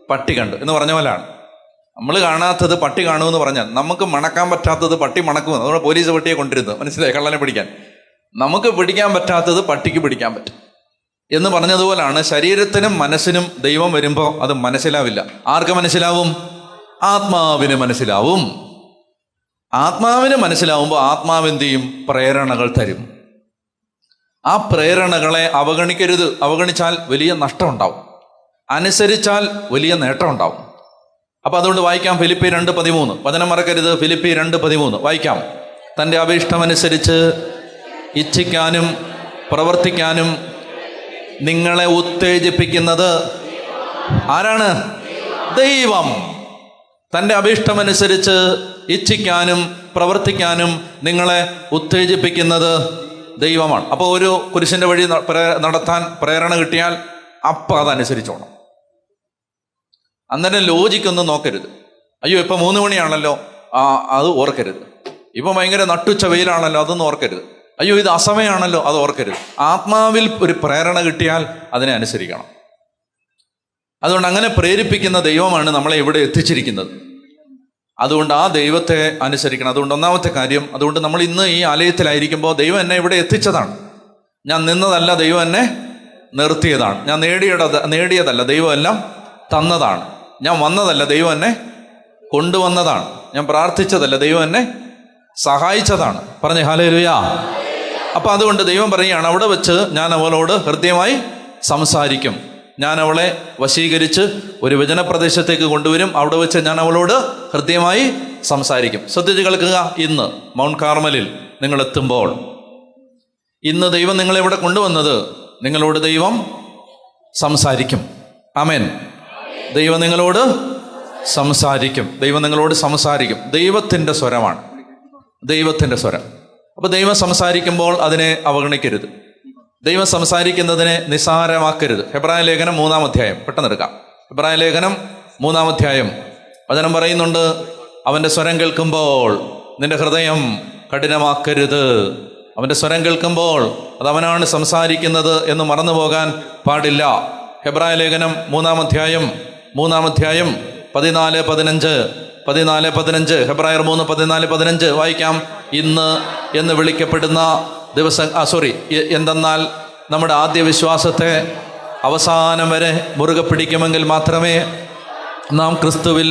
പട്ടി കണ്ടു എന്ന് പറഞ്ഞ പോലെയാണ്. നമ്മൾ കാണാത്തത് പട്ടി കാണുമെന്ന് പറഞ്ഞാൽ നമുക്ക് മണക്കാൻ പറ്റാത്തത് പട്ടി മണക്കുമെന്ന്. അതുകൊണ്ട് പോലീസ് പട്ടിയെ കൊണ്ടിരുന്നു. മനസ്സിലായി? കള്ളനെ പിടിക്കാൻ. നമുക്ക് പിടിക്കാൻ പറ്റാത്തത് പട്ടിക്ക് പിടിക്കാൻ പറ്റും എന്ന് പറഞ്ഞതുപോലാണ് ശരീരത്തിനും മനസ്സിനും ദൈവം വരുമ്പോൾ അത് മനസ്സിലാവില്ല. ആർക്ക് മനസ്സിലാവും? ആത്മാവിന് മനസ്സിലാവും. ആത്മാവിന് മനസ്സിലാവുമ്പോൾ ആത്മാവ് എന്ത് ചെയ്യും? പ്രേരണകൾ തരും. ആ പ്രേരണകളെ അവഗണിക്കരുത്. അവഗണിച്ചാൽ വലിയ നഷ്ടം ഉണ്ടാവും, അനുസരിച്ചാൽ വലിയ നേട്ടം ഉണ്ടാവും. അപ്പൊ അതുകൊണ്ട് വായിക്കാം ഫിലിപ്പി 2:13. വചനം മറക്കരുത്. ഫിലിപ്പി 2:13 വായിക്കാം. തൻ്റെ അഭീഷ്ടമനുസരിച്ച് ഇച്ഛിക്കാനും പ്രവർത്തിക്കാനും നിങ്ങളെ ഉത്തേജിപ്പിക്കുന്നത് ആരാണ്? ദൈവം. തൻ്റെ അഭീഷ്ടമനുസരിച്ച് ഇച്ഛിക്കാനും പ്രവർത്തിക്കാനും നിങ്ങളെ ഉത്തേജിപ്പിക്കുന്നത് ദൈവമാണ്. അപ്പോൾ ഒരു കുരിശിൻ്റെ വഴി നടത്താൻ പ്രേരണ കിട്ടിയാൽ അപ്പം അതനുസരിച്ചോണം. അന്നേരം ലോജിക്കൊന്നും നോക്കരുത്. അയ്യോ ഇപ്പം 3 മണിയാണല്ലോ, അത് ഓർക്കരുത്. ഇപ്പം ഭയങ്കര നട്ടുച്ച വെയിലാണല്ലോ, അതൊന്നും ഓർക്കരുത്. അയ്യോ ഇത് അസമയാണല്ലോ, അത് ഓർക്കരുത്. ആത്മാവിൽ ഒരു പ്രേരണ കിട്ടിയാൽ അതിനെ അനുസരിക്കണം. അതുകൊണ്ട് അങ്ങനെ പ്രേരിപ്പിക്കുന്ന ദൈവമാണ് നമ്മളെ ഇവിടെ എത്തിച്ചിരിക്കുന്നത്. അതുകൊണ്ട് ആ ദൈവത്തെ അനുസരിക്കണം. അതുകൊണ്ട് ഒന്നാമത്തെ കാര്യം, അതുകൊണ്ട് നമ്മൾ ഇന്ന് ഈ ആലയത്തിലായിരിക്കുമ്പോൾ ദൈവം എന്നെ ഇവിടെ എത്തിച്ചതാണ്. ഞാൻ നിന്നതല്ല, ദൈവം എന്നെ നിർത്തിയതാണ്. ഞാൻ നേടിയതല്ല, ദൈവം എല്ലാം തന്നതാണ്. ഞാൻ വന്നതല്ല, ദൈവം എന്നെ കൊണ്ടുവന്നതാണ്. ഞാൻ പ്രാർത്ഥിച്ചതല്ല, ദൈവം എന്നെ സഹായിച്ചതാണ്. പറഞ്ഞേ ഹല്ലേലൂയ. അപ്പൊ അതുകൊണ്ട് ദൈവം പറയുകയാണ്, അവിടെ വെച്ച് ഞാൻ അവളോട് ഹൃദ്യമായി സംസാരിക്കും. ഞാൻ അവളെ വശീകരിച്ച് ഒരു വചനപ്രദേശത്തേക്ക് കൊണ്ടുവരും. അവിടെ വെച്ച് ഞാൻ അവളോട് ഹൃദ്യമായി സംസാരിക്കും. ശ്രദ്ധിച്ച് കേൾക്കുക. ഇന്ന് മൗണ്ട് കാർമലിൽ നിങ്ങൾ എത്തുമ്പോൾ, ഇന്ന് ദൈവം നിങ്ങളെ ഇവിടെ കൊണ്ടുവന്നത്, നിങ്ങളോട് ദൈവം സംസാരിക്കും. ആമേൻ. ദൈവം നിങ്ങളോട് സംസാരിക്കും. ദൈവം നിങ്ങളോട് സംസാരിക്കും. ദൈവത്തിൻ്റെ സ്വരമാണ്, ദൈവത്തിൻ്റെ സ്വരം. അപ്പൊ ദൈവം സംസാരിക്കുമ്പോൾ അതിനെ അവഗണിക്കരുത്. ദൈവം സംസാരിക്കുന്നതിനെ നിസ്സാരമാക്കരുത്. ഹെബ്രായ ലേഖനം 3-ാം അധ്യായം പെട്ടെന്ന് എടുക്കാം. ഹെബ്രായ ലേഖനം 3-ാം അധ്യായം വചനം പറയുന്നുണ്ട്, അവൻ്റെ സ്വരം കേൾക്കുമ്പോൾ നിന്റെ ഹൃദയം കഠിനമാക്കരുത്. അവൻ്റെ സ്വരം കേൾക്കുമ്പോൾ അത് അവനാണ് സംസാരിക്കുന്നത് എന്ന് മറന്നു പോകാൻ പാടില്ല. ഹെബ്രായ ലേഖനം 3-ാം അധ്യായം 14-15 ഹെബ്രായർ 3:14-15 വായിക്കാം. ഇന്ന് എന്ന് വിളിക്കപ്പെടുന്ന ദിവസം എന്തെന്നാൽ നമ്മുടെ ആദ്യ വിശ്വാസത്തെ അവസാനം വരെ മുറുകെ പിടിക്കുമെങ്കിൽ മാത്രമേ നാം ക്രിസ്തുവിൽ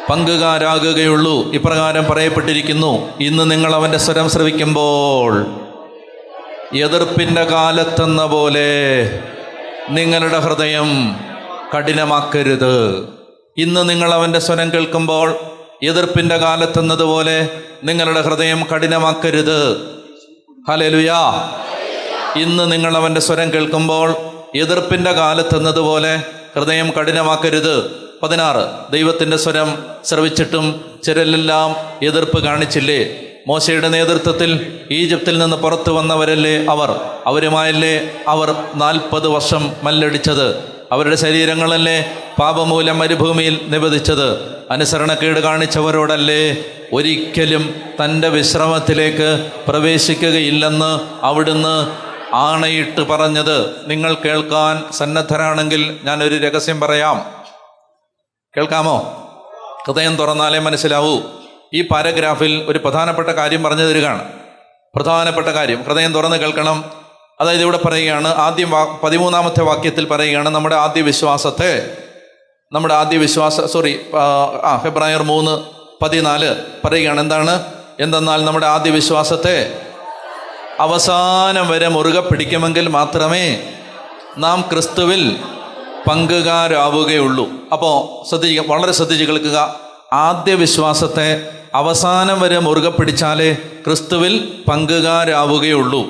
പങ്കുകാരാകുകയുള്ളൂ. ഇപ്രകാരം പറയപ്പെട്ടിരിക്കുന്നു, ഇന്ന് നിങ്ങൾ അവൻ്റെ സ്വരം ശ്രവിക്കുമ്പോൾ എതിർപ്പിൻ്റെ കാലത്തെന്ന പോലെ നിങ്ങളുടെ ഹൃദയം കഠിനമാക്കരുത്. ഇന്ന് നിങ്ങൾ അവൻ്റെ സ്വരം കേൾക്കുമ്പോൾ എതിർപ്പിൻ്റെ കാലത്തെന്നതുപോലെ നിങ്ങളുടെ ഹൃദയം കഠിനമാക്കരുത്. ഹല്ലേലൂയ. ഇന്ന് നിങ്ങൾ അവൻ്റെ സ്വരം കേൾക്കുമ്പോൾ എതിർപ്പിൻ്റെ കാലത്തെന്നതുപോലെ ഹൃദയം കഠിനമാക്കരുത്. 16 ദൈവത്തിൻ്റെ സ്വരം ശ്രവിച്ചിട്ടും ചിലരെല്ലാം എതിർപ്പ് കാണിച്ചില്ലേ? മോശയുടെ നേതൃത്വത്തിൽ ഈജിപ്തിൽ നിന്ന് പുറത്തു വന്നവരല്ലേ അവരുമായല്ലേ അവർ 40 വർഷം മല്ലടിച്ചത്. അവരുടെ ശരീരങ്ങളല്ലേ പാപമൂലം മരുഭൂമിയിൽ നിബദിച്ചത്. അനുസരണക്കേട് കാണിച്ചവരോടല്ലേ ഒരിക്കലും തൻ്റെ വിശ്രമത്തിലേക്ക് പ്രവേശിക്കുകയില്ലെന്ന് അവിടുന്ന് ആണയിട്ട് പറഞ്ഞത്. നിങ്ങൾ കേൾക്കാൻ സന്നദ്ധരാണെങ്കിൽ ഞാനൊരു രഹസ്യം പറയാം. കേൾക്കാമോ? ഹൃദയം തുറന്നാലേ മനസ്സിലാവൂ. ഈ പാരഗ്രാഫിൽ ഒരു പ്രധാനപ്പെട്ട കാര്യം പറഞ്ഞു തരികയാണ്. പ്രധാനപ്പെട്ട കാര്യം ഹൃദയം തുറന്ന് കേൾക്കണം. അതായത് ഇവിടെ പറയുകയാണ്, 13ാമത്തെ വാക്യത്തിൽ പറയുകയാണ്, നമ്മുടെ ആദ്യ വിശ്വാസത്തെ ഫെബ്രുവരി 3:14 പറയുകയാണ്. എന്തെന്നാൽ നമ്മുടെ ആദ്യ വിശ്വാസത്തെ അവസാനം വരെ മുറുകെ പിടിക്കുമെങ്കിൽ മാത്രമേ നാം ക്രിസ്തുവിൽ പങ്കുകാരാവുകയുള്ളൂ. അപ്പോൾ വളരെ ശ്രദ്ധിച്ച് കേൾക്കുക. ആദ്യ വിശ്വാസത്തെ അവസാനം വരെ മുറുകെ പിടിച്ചാലേ ക്രിസ്തുവിൽ പങ്കുകാരാവുകയുള്ളൂ.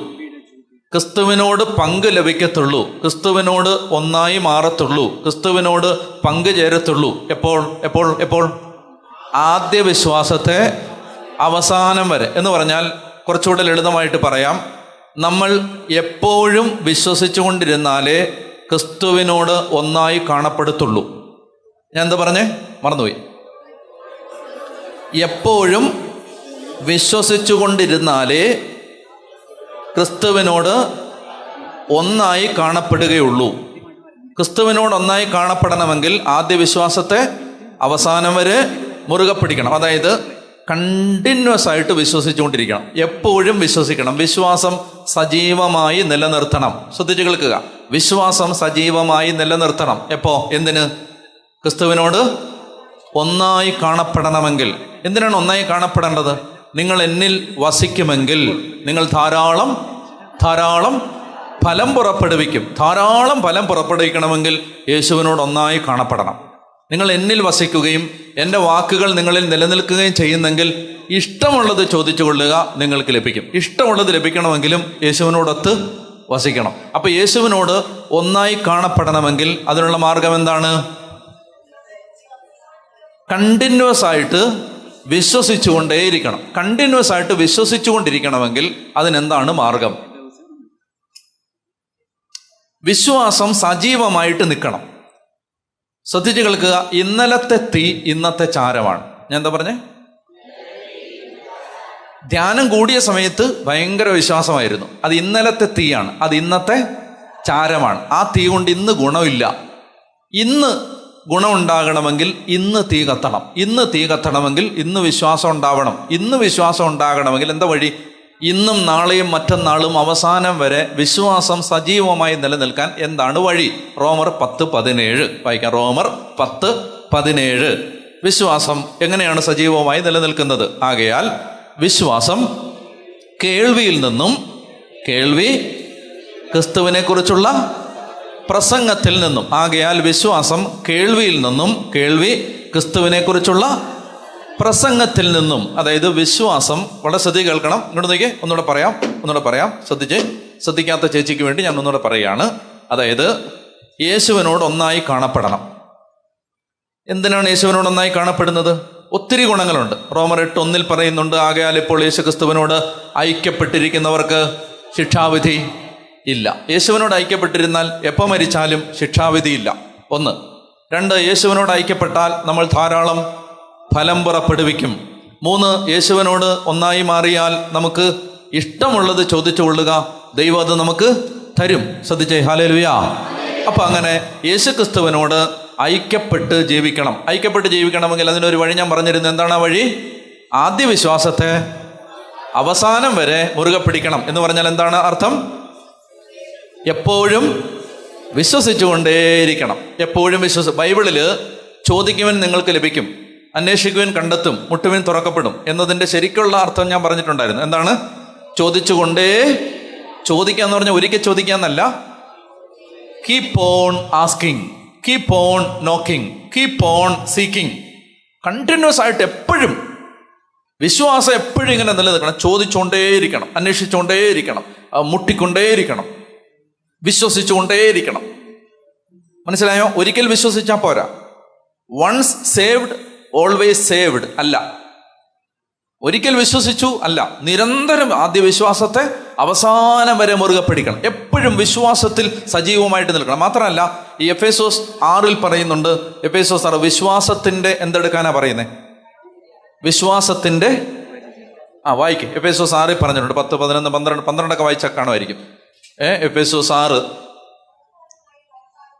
ക്രിസ്തുവിനോട് പങ്ക് ലഭിക്കത്തുള്ളൂ. ക്രിസ്തുവിനോട് ഒന്നായി മാറത്തുള്ളൂ. ക്രിസ്തുവിനോട് പങ്കു ചേരത്തുള്ളൂ. എപ്പോൾ ആദ്യ വിശ്വാസത്തെ അവസാനം വരെ എന്ന് പറഞ്ഞാൽ കുറച്ചുകൂടെ ലളിതമായിട്ട് പറയാം, നമ്മൾ എപ്പോഴും വിശ്വസിച്ചുകൊണ്ടിരുന്നാലേ ക്രിസ്തുവിനോട് ഒന്നായി കാണപ്പെടുത്തുള്ളൂ. ഞാൻ എന്താ പറഞ്ഞേ? മറന്നുപോയി. എപ്പോഴും വിശ്വസിച്ചുകൊണ്ടിരുന്നാലേ ക്രിസ്തുവിനോട് ഒന്നായി കാണപ്പെടുകയുള്ളൂ. ക്രിസ്തുവിനോട് ഒന്നായി കാണപ്പെടണമെങ്കിൽ ആദ്യ വിശ്വാസത്തെ അവസാനം വരെ മുറുകെ പിടിക്കണം. അതായത് കണ്ടിന്യൂസ് ആയിട്ട് വിശ്വസിച്ചുകൊണ്ടിരിക്കണം. എപ്പോഴും വിശ്വസിക്കണം. വിശ്വാസം സജീവമായി നിലനിർത്തണം. ശ്രദ്ധിച്ചു കേൾക്കുക. വിശ്വാസം സജീവമായി നിലനിർത്തണം. എന്തിന്? ക്രിസ്തുവിനോട് ഒന്നായി കാണപ്പെടണമെങ്കിൽ. എന്തിനാണ് ഒന്നായി കാണപ്പെടേണ്ടത്? നിങ്ങൾ എന്നിൽ വസിക്കുമെങ്കിൽ നിങ്ങൾ ധാരാളം ഫലം പുറപ്പെടുവിക്കും. ധാരാളം ഫലം പുറപ്പെടുവിക്കണമെങ്കിൽ യേശുവിനോട് ഒന്നായി കാണപ്പെടണം. നിങ്ങൾ എന്നിൽ വസിക്കുകയും എൻ്റെ വാക്കുകൾ നിങ്ങളിൽ നിലനിൽക്കുകയും ചെയ്യുന്നെങ്കിൽ ഇഷ്ടമുള്ളത് ചോദിച്ചു കൊള്ളുക, നിങ്ങൾക്ക് ലഭിക്കും. ഇഷ്ടമുള്ളത് ലഭിക്കണമെങ്കിലും യേശുവിനോടൊത്ത് വസിക്കണം. അപ്പോൾ യേശുവിനോട് ഒന്നായി കാണപ്പെടണമെങ്കിൽ അതിനുള്ള മാർഗം എന്താണ്? കണ്ടിന്യൂസ് ആയിട്ട് വിശ്വസിച്ചുകൊണ്ടേയിരിക്കണം. കണ്ടിന്യൂസ് ആയിട്ട് വിശ്വസിച്ചുകൊണ്ടിരിക്കണമെങ്കിൽ അതിനെന്താണ് മാർഗം? വിശ്വാസം സജീവമായിട്ട് നിൽക്കണം. ശ്രദ്ധിച്ചു കേൾക്കുക. ഇന്നലത്തെ തീ ഇന്നത്തെ ചാരമാണ്. ഞാൻ എന്താ പറഞ്ഞേ? ധ്യാനം കൂടിയ സമയത്ത് ഭയങ്കര വിശ്വാസമായിരുന്നു. അത് ഇന്നലത്തെ തീയാണ്. അത് ഇന്നത്തെ ചാരമാണ്. ആ തീ കൊണ്ട് ഇന്ന് ഗുണമില്ല. ഇന്ന് ഗുണമുണ്ടാകണമെങ്കിൽ ഇന്ന് തീ കത്തണം. ഇന്ന് തീ കത്തണമെങ്കിൽ ഇന്ന് വിശ്വാസം ഉണ്ടാവണം. ഇന്ന് വിശ്വാസം ഉണ്ടാകണമെങ്കിൽ എന്താ വഴി? ഇന്നും നാളെയും മറ്റന്നാളും അവസാനം വരെ വിശ്വാസം സജീവമായി നിലനിൽക്കാൻ എന്താണ് വഴി? റോമർ 10:17 വായിക്കാം. റോമർ 10:17. വിശ്വാസം എങ്ങനെയാണ് സജീവമായി നിലനിൽക്കുന്നത്? ആകയാൽ വിശ്വാസം കേൾവിയിൽ നിന്നും, കേൾവി ക്രിസ്തുവിനെ കുറിച്ചുള്ള പ്രസംഗത്തിൽ നിന്നും. ആകയാൽ വിശ്വാസം കേൾവിയിൽ നിന്നും, കേൾവി ക്രിസ്തുവിനെ കുറിച്ചുള്ള പ്രസംഗത്തിൽ നിന്നും. അതായത് വിശ്വാസം, വളരെ ശ്രദ്ധ കേൾക്കണം. ഇങ്ങോട്ട് നോക്കിയേ, ഒന്നുകൂടെ പറയാം. ശ്രദ്ധിക്കാത്ത ചേച്ചിക്ക് വേണ്ടി ഞാൻ ഒന്നുകൂടെ പറയുകയാണ്. അതായത് യേശുവിനോട് ഒന്നായി കാണപ്പെടണം. എന്തിനാണ് യേശുവിനോട് ഒന്നായി കാണപ്പെടുന്നത്? ഒത്തിരി ഗുണങ്ങളുണ്ട്. റോമർ 8:1 പറയുന്നുണ്ട്, ആകയാൽ ഇപ്പോൾ യേശു ക്രിസ്തുവിനോട് ഐക്യപ്പെട്ടിരിക്കുന്നവർക്ക് ശിക്ഷാവിധി ഇല്ല. യേശുവിനോട് ഐക്യപ്പെട്ടിരുന്നാൽ എപ്പോൾ മരിച്ചാലും ശിക്ഷാവിധിയില്ല. 1. 2, യേശുവിനോട് ഐക്യപ്പെട്ടാൽ നമ്മൾ ധാരാളം ഫലം പുറപ്പെടുവിക്കും. 3, യേശുവിനോട് ഒന്നായി മാറിയാൽ നമുക്ക് ഇഷ്ടമുള്ളത് ചോദിച്ചു കൊള്ളുക, ദൈവം അത് നമുക്ക് തരും. ശ്രദ്ധിച്ചേ, ഹല്ലേലൂയ. അപ്പം അങ്ങനെ യേശു ക്രിസ്തുവിനോട് ഐക്യപ്പെട്ട് ജീവിക്കണം. ഐക്യപ്പെട്ട് ജീവിക്കണമെങ്കിൽ അതിനൊരു വഴി ഞാൻ പറഞ്ഞിരുന്നു. എന്താണ് ആ വഴി? ആദ്യ വിശ്വാസത്തെ അവസാനം വരെ മുറുകെ പിടിക്കണം. എന്ന് പറഞ്ഞാൽ എന്താണ് അർത്ഥം? എപ്പോഴും വിശ്വസിച്ചുകൊണ്ടേയിരിക്കണം. എപ്പോഴും ബൈബിളിൽ ചോദിക്കുവാൻ നിങ്ങൾക്ക് ലഭിക്കും, അന്വേഷിക്കുവാൻ കണ്ടെത്തും, മുട്ടുവിൻ തുറക്കപ്പെടും എന്നതിൻ്റെ ശരിക്കുള്ള അർത്ഥം ഞാൻ പറഞ്ഞിട്ടുണ്ടായിരുന്നു. എന്താണ്? ചോദിക്കുക എന്ന് പറഞ്ഞാൽ ഒരിക്കൽ ചോദിക്കാന്നല്ല. Keep on asking, keep on knocking, keep on seeking. Continuous ആയിട്ട് എപ്പോഴും വിശ്വാസം എപ്പോഴും ഇങ്ങനെ നിലനിൽക്കണം. ചോദിച്ചുകൊണ്ടേയിരിക്കണം, അന്വേഷിച്ചുകൊണ്ടേയിരിക്കണം, മുട്ടിക്കൊണ്ടേയിരിക്കണം, വിശ്വസിച്ചുകൊണ്ടേയിരിക്കണം. മനസ്സിലായോ? ഒരിക്കൽ വിശ്വസിച്ചാൽ പോരാ. വൺസ് സേവ്ഡ് ഓൾവേസ് സേവ്ഡ് അല്ല. ഒരിക്കൽ വിശ്വസിച്ചു അല്ല, നിരന്തരം ആദ്യ വിശ്വാസത്തെ അവസാനം വരെ മുറുകെ പിടിക്കണം. എപ്പോഴും വിശ്വാസത്തിൽ സജീവമായിട്ട് നിൽക്കണം. മാത്രമല്ല ഈ എഫേസോസ് 6 പറയുന്നുണ്ട്, എഫേസോസ് 6 വിശ്വാസത്തിന്റെ എന്തെടുക്കാനാ പറയുന്നത്? വിശ്വാസത്തിന്റെ വായിക്കും. എഫേസോസ് 6 പറഞ്ഞിട്ടുണ്ട്. 10, 11, 12, 12 വായിച്ചാൽ കാണുമായിരിക്കും. എഫേസോസ് 6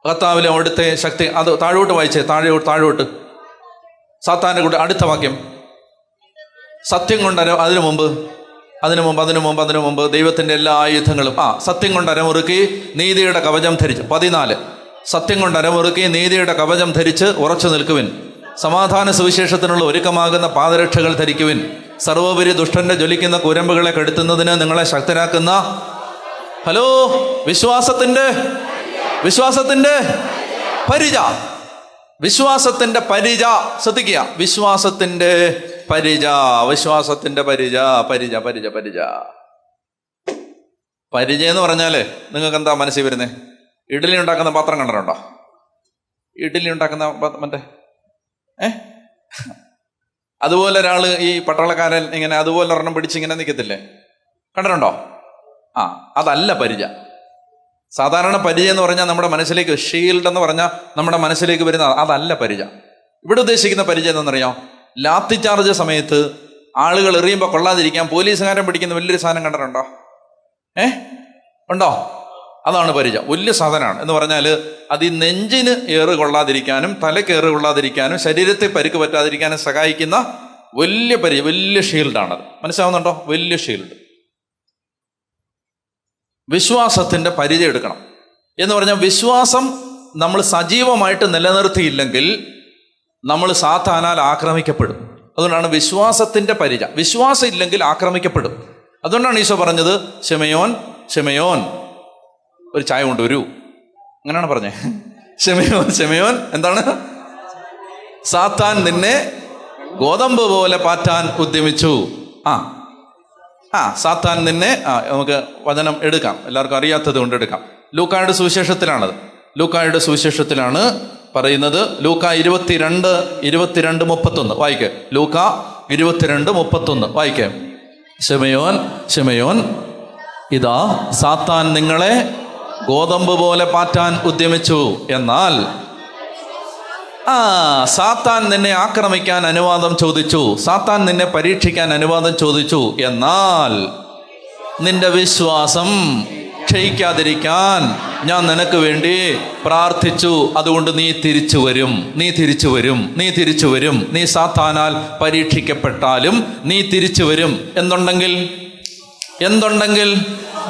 കർത്താവിലെ അവിടുത്തെ ശക്തി. അത് താഴോട്ട് വായിച്ചേ, താഴോട്ട് സാത്താന്റെ കൂടെ അടുത്ത വാക്യം. സത്യം കൊണ്ട് അതിനു മുമ്പ് ദൈവത്തിന്റെ എല്ലാ ആയുധങ്ങളും സത്യം കൊണ്ട് അരമുറുക്കി നീതിയുടെ കവചം ധരിച്ച്. 14 സത്യം കൊണ്ട് അരമുറുക്കി നീതിയുടെ കവചം ധരിച്ച് ഉറച്ചു നിൽക്കുവിൻ. സമാധാന സുവിശേഷത്തിനുള്ള ഒരുക്കമാകുന്ന പാദരക്ഷകൾ ധരിക്കുവിൻ. സർവോപരി ദുഷ്ടന്റെ ജ്വലിക്കുന്ന കുരമ്പുകളെ കെടുത്തുന്നതിന് നിങ്ങളെ ശക്തരാക്കുന്ന വിശ്വാസത്തിന്റെ പരിച. വിശ്വാസത്തിന്റെ പരിച ശ്രദ്ധിക്കുക. വിശ്വാസത്തിന്റെ പരിച എന്ന് പറഞ്ഞാല് നിങ്ങൾക്ക് എന്താ മനസ്സിൽ വരുന്നത്? ഇഡ്ഡലി ഉണ്ടാക്കുന്ന പാത്രം കണ്ടിട്ടുണ്ടോ? ഇഡ്ഡലി ഉണ്ടാക്കുന്ന മറ്റേ അതുപോലെ ഒരാള് ഈ പട്ടാളക്കാരൻ ഇങ്ങനെ അതുപോലെ ഒരെണ്ണം പിടിച്ച് ഇങ്ങനെ നിൽക്കത്തില്ലേ, കണ്ടിട്ടുണ്ടോ? അതല്ല പരിച. സാധാരണ പരിച എന്ന് പറഞ്ഞാൽ നമ്മുടെ മനസ്സിലേക്ക്, ഷീൽഡ് എന്ന് പറഞ്ഞാൽ നമ്മുടെ മനസ്സിലേക്ക് വരുന്ന അതല്ല പരിച. ഇവിടെ ഉദ്ദേശിക്കുന്ന പരിച എന്താണെന്നറിയാം? ലാത്തി ചാർജ് സമയത്ത് ആളുകൾ എറിയുമ്പോൾ കൊള്ളാതിരിക്കാൻ പോലീസുകാരൻ പിടിക്കുന്ന വലിയൊരു സാധനം കണ്ടിട്ടുണ്ടോ? ഉണ്ടോ? അതാണ് പരിച. വലിയ സാധനമാണ് എന്ന് പറഞ്ഞാൽ അത് ഈ നെഞ്ചിന് ഏറ് കൊള്ളാതിരിക്കാനും തലയ്ക്ക് ഏറ് കൊള്ളാതിരിക്കാനും ശരീരത്തെ പരിക്ക് പറ്റാതിരിക്കാനും സഹായിക്കുന്ന വലിയ പരിച, വലിയ ഷീൽഡാണത്. മനസ്സിലാവുന്നുണ്ടോ? വലിയ ഷീൽഡ്. വിശ്വാസത്തിന്റെ പരിചയം എടുക്കണം എന്ന് പറഞ്ഞാൽ വിശ്വാസം നമ്മൾ സജീവമായിട്ട് നിലനിർത്തിയില്ലെങ്കിൽ നമ്മൾ സാത്താനാൽ ആക്രമിക്കപ്പെടും. അതുകൊണ്ടാണ് വിശ്വാസത്തിന്റെ പരിച. വിശ്വാസം ഇല്ലെങ്കിൽ ആക്രമിക്കപ്പെടും. അതുകൊണ്ടാണ് ഈശോ പറഞ്ഞത്, ക്ഷമയോൻ ഒരു ചായ കൊണ്ടുവരൂ. അങ്ങനെയാണ് പറഞ്ഞേ. ക്ഷമയോൻ എന്താണ്? സാത്താൻ നിന്നെ ഗോതമ്പ് പോലെ പാറ്റാൻ ഉദ്യമിച്ചു. സാത്താൻ നിന്നെ നമുക്ക് വചനം എടുക്കാം, എല്ലാവർക്കും അറിയാത്തത് കൊണ്ട് എടുക്കാം. ലൂക്കായുടെ സുവിശേഷത്തിലാണ് പറയുന്നത്. ലൂക്ക 22:31 വായിക്കേ. ലൂക്ക 22:31 വായിക്കേ. ക്ഷമയോൻ ഇതാ സാത്താൻ നിങ്ങളെ ഗോതമ്പ് പോലെ പാറ്റാൻ ഉദ്യമിച്ചു. എന്നാൽ സാത്താൻ നിന്നെ ആക്രമിക്കാൻ അനുവാദം ചോദിച്ചു, സാത്താൻ നിന്നെ പരീക്ഷിക്കാൻ അനുവാദം ചോദിച്ചു. എന്നാൽ നിന്റെ വിശ്വാസം ക്ഷയിക്കാതിരിക്കാൻ ഞാൻ നിനക്ക് വേണ്ടി പ്രാർത്ഥിച്ചു. അതുകൊണ്ട് നീ തിരിച്ചു വരും. നീ സാത്താനാൽ പരീക്ഷിക്കപ്പെട്ടാലും നീ തിരിച്ചു വരും. എന്തുണ്ടെങ്കിൽ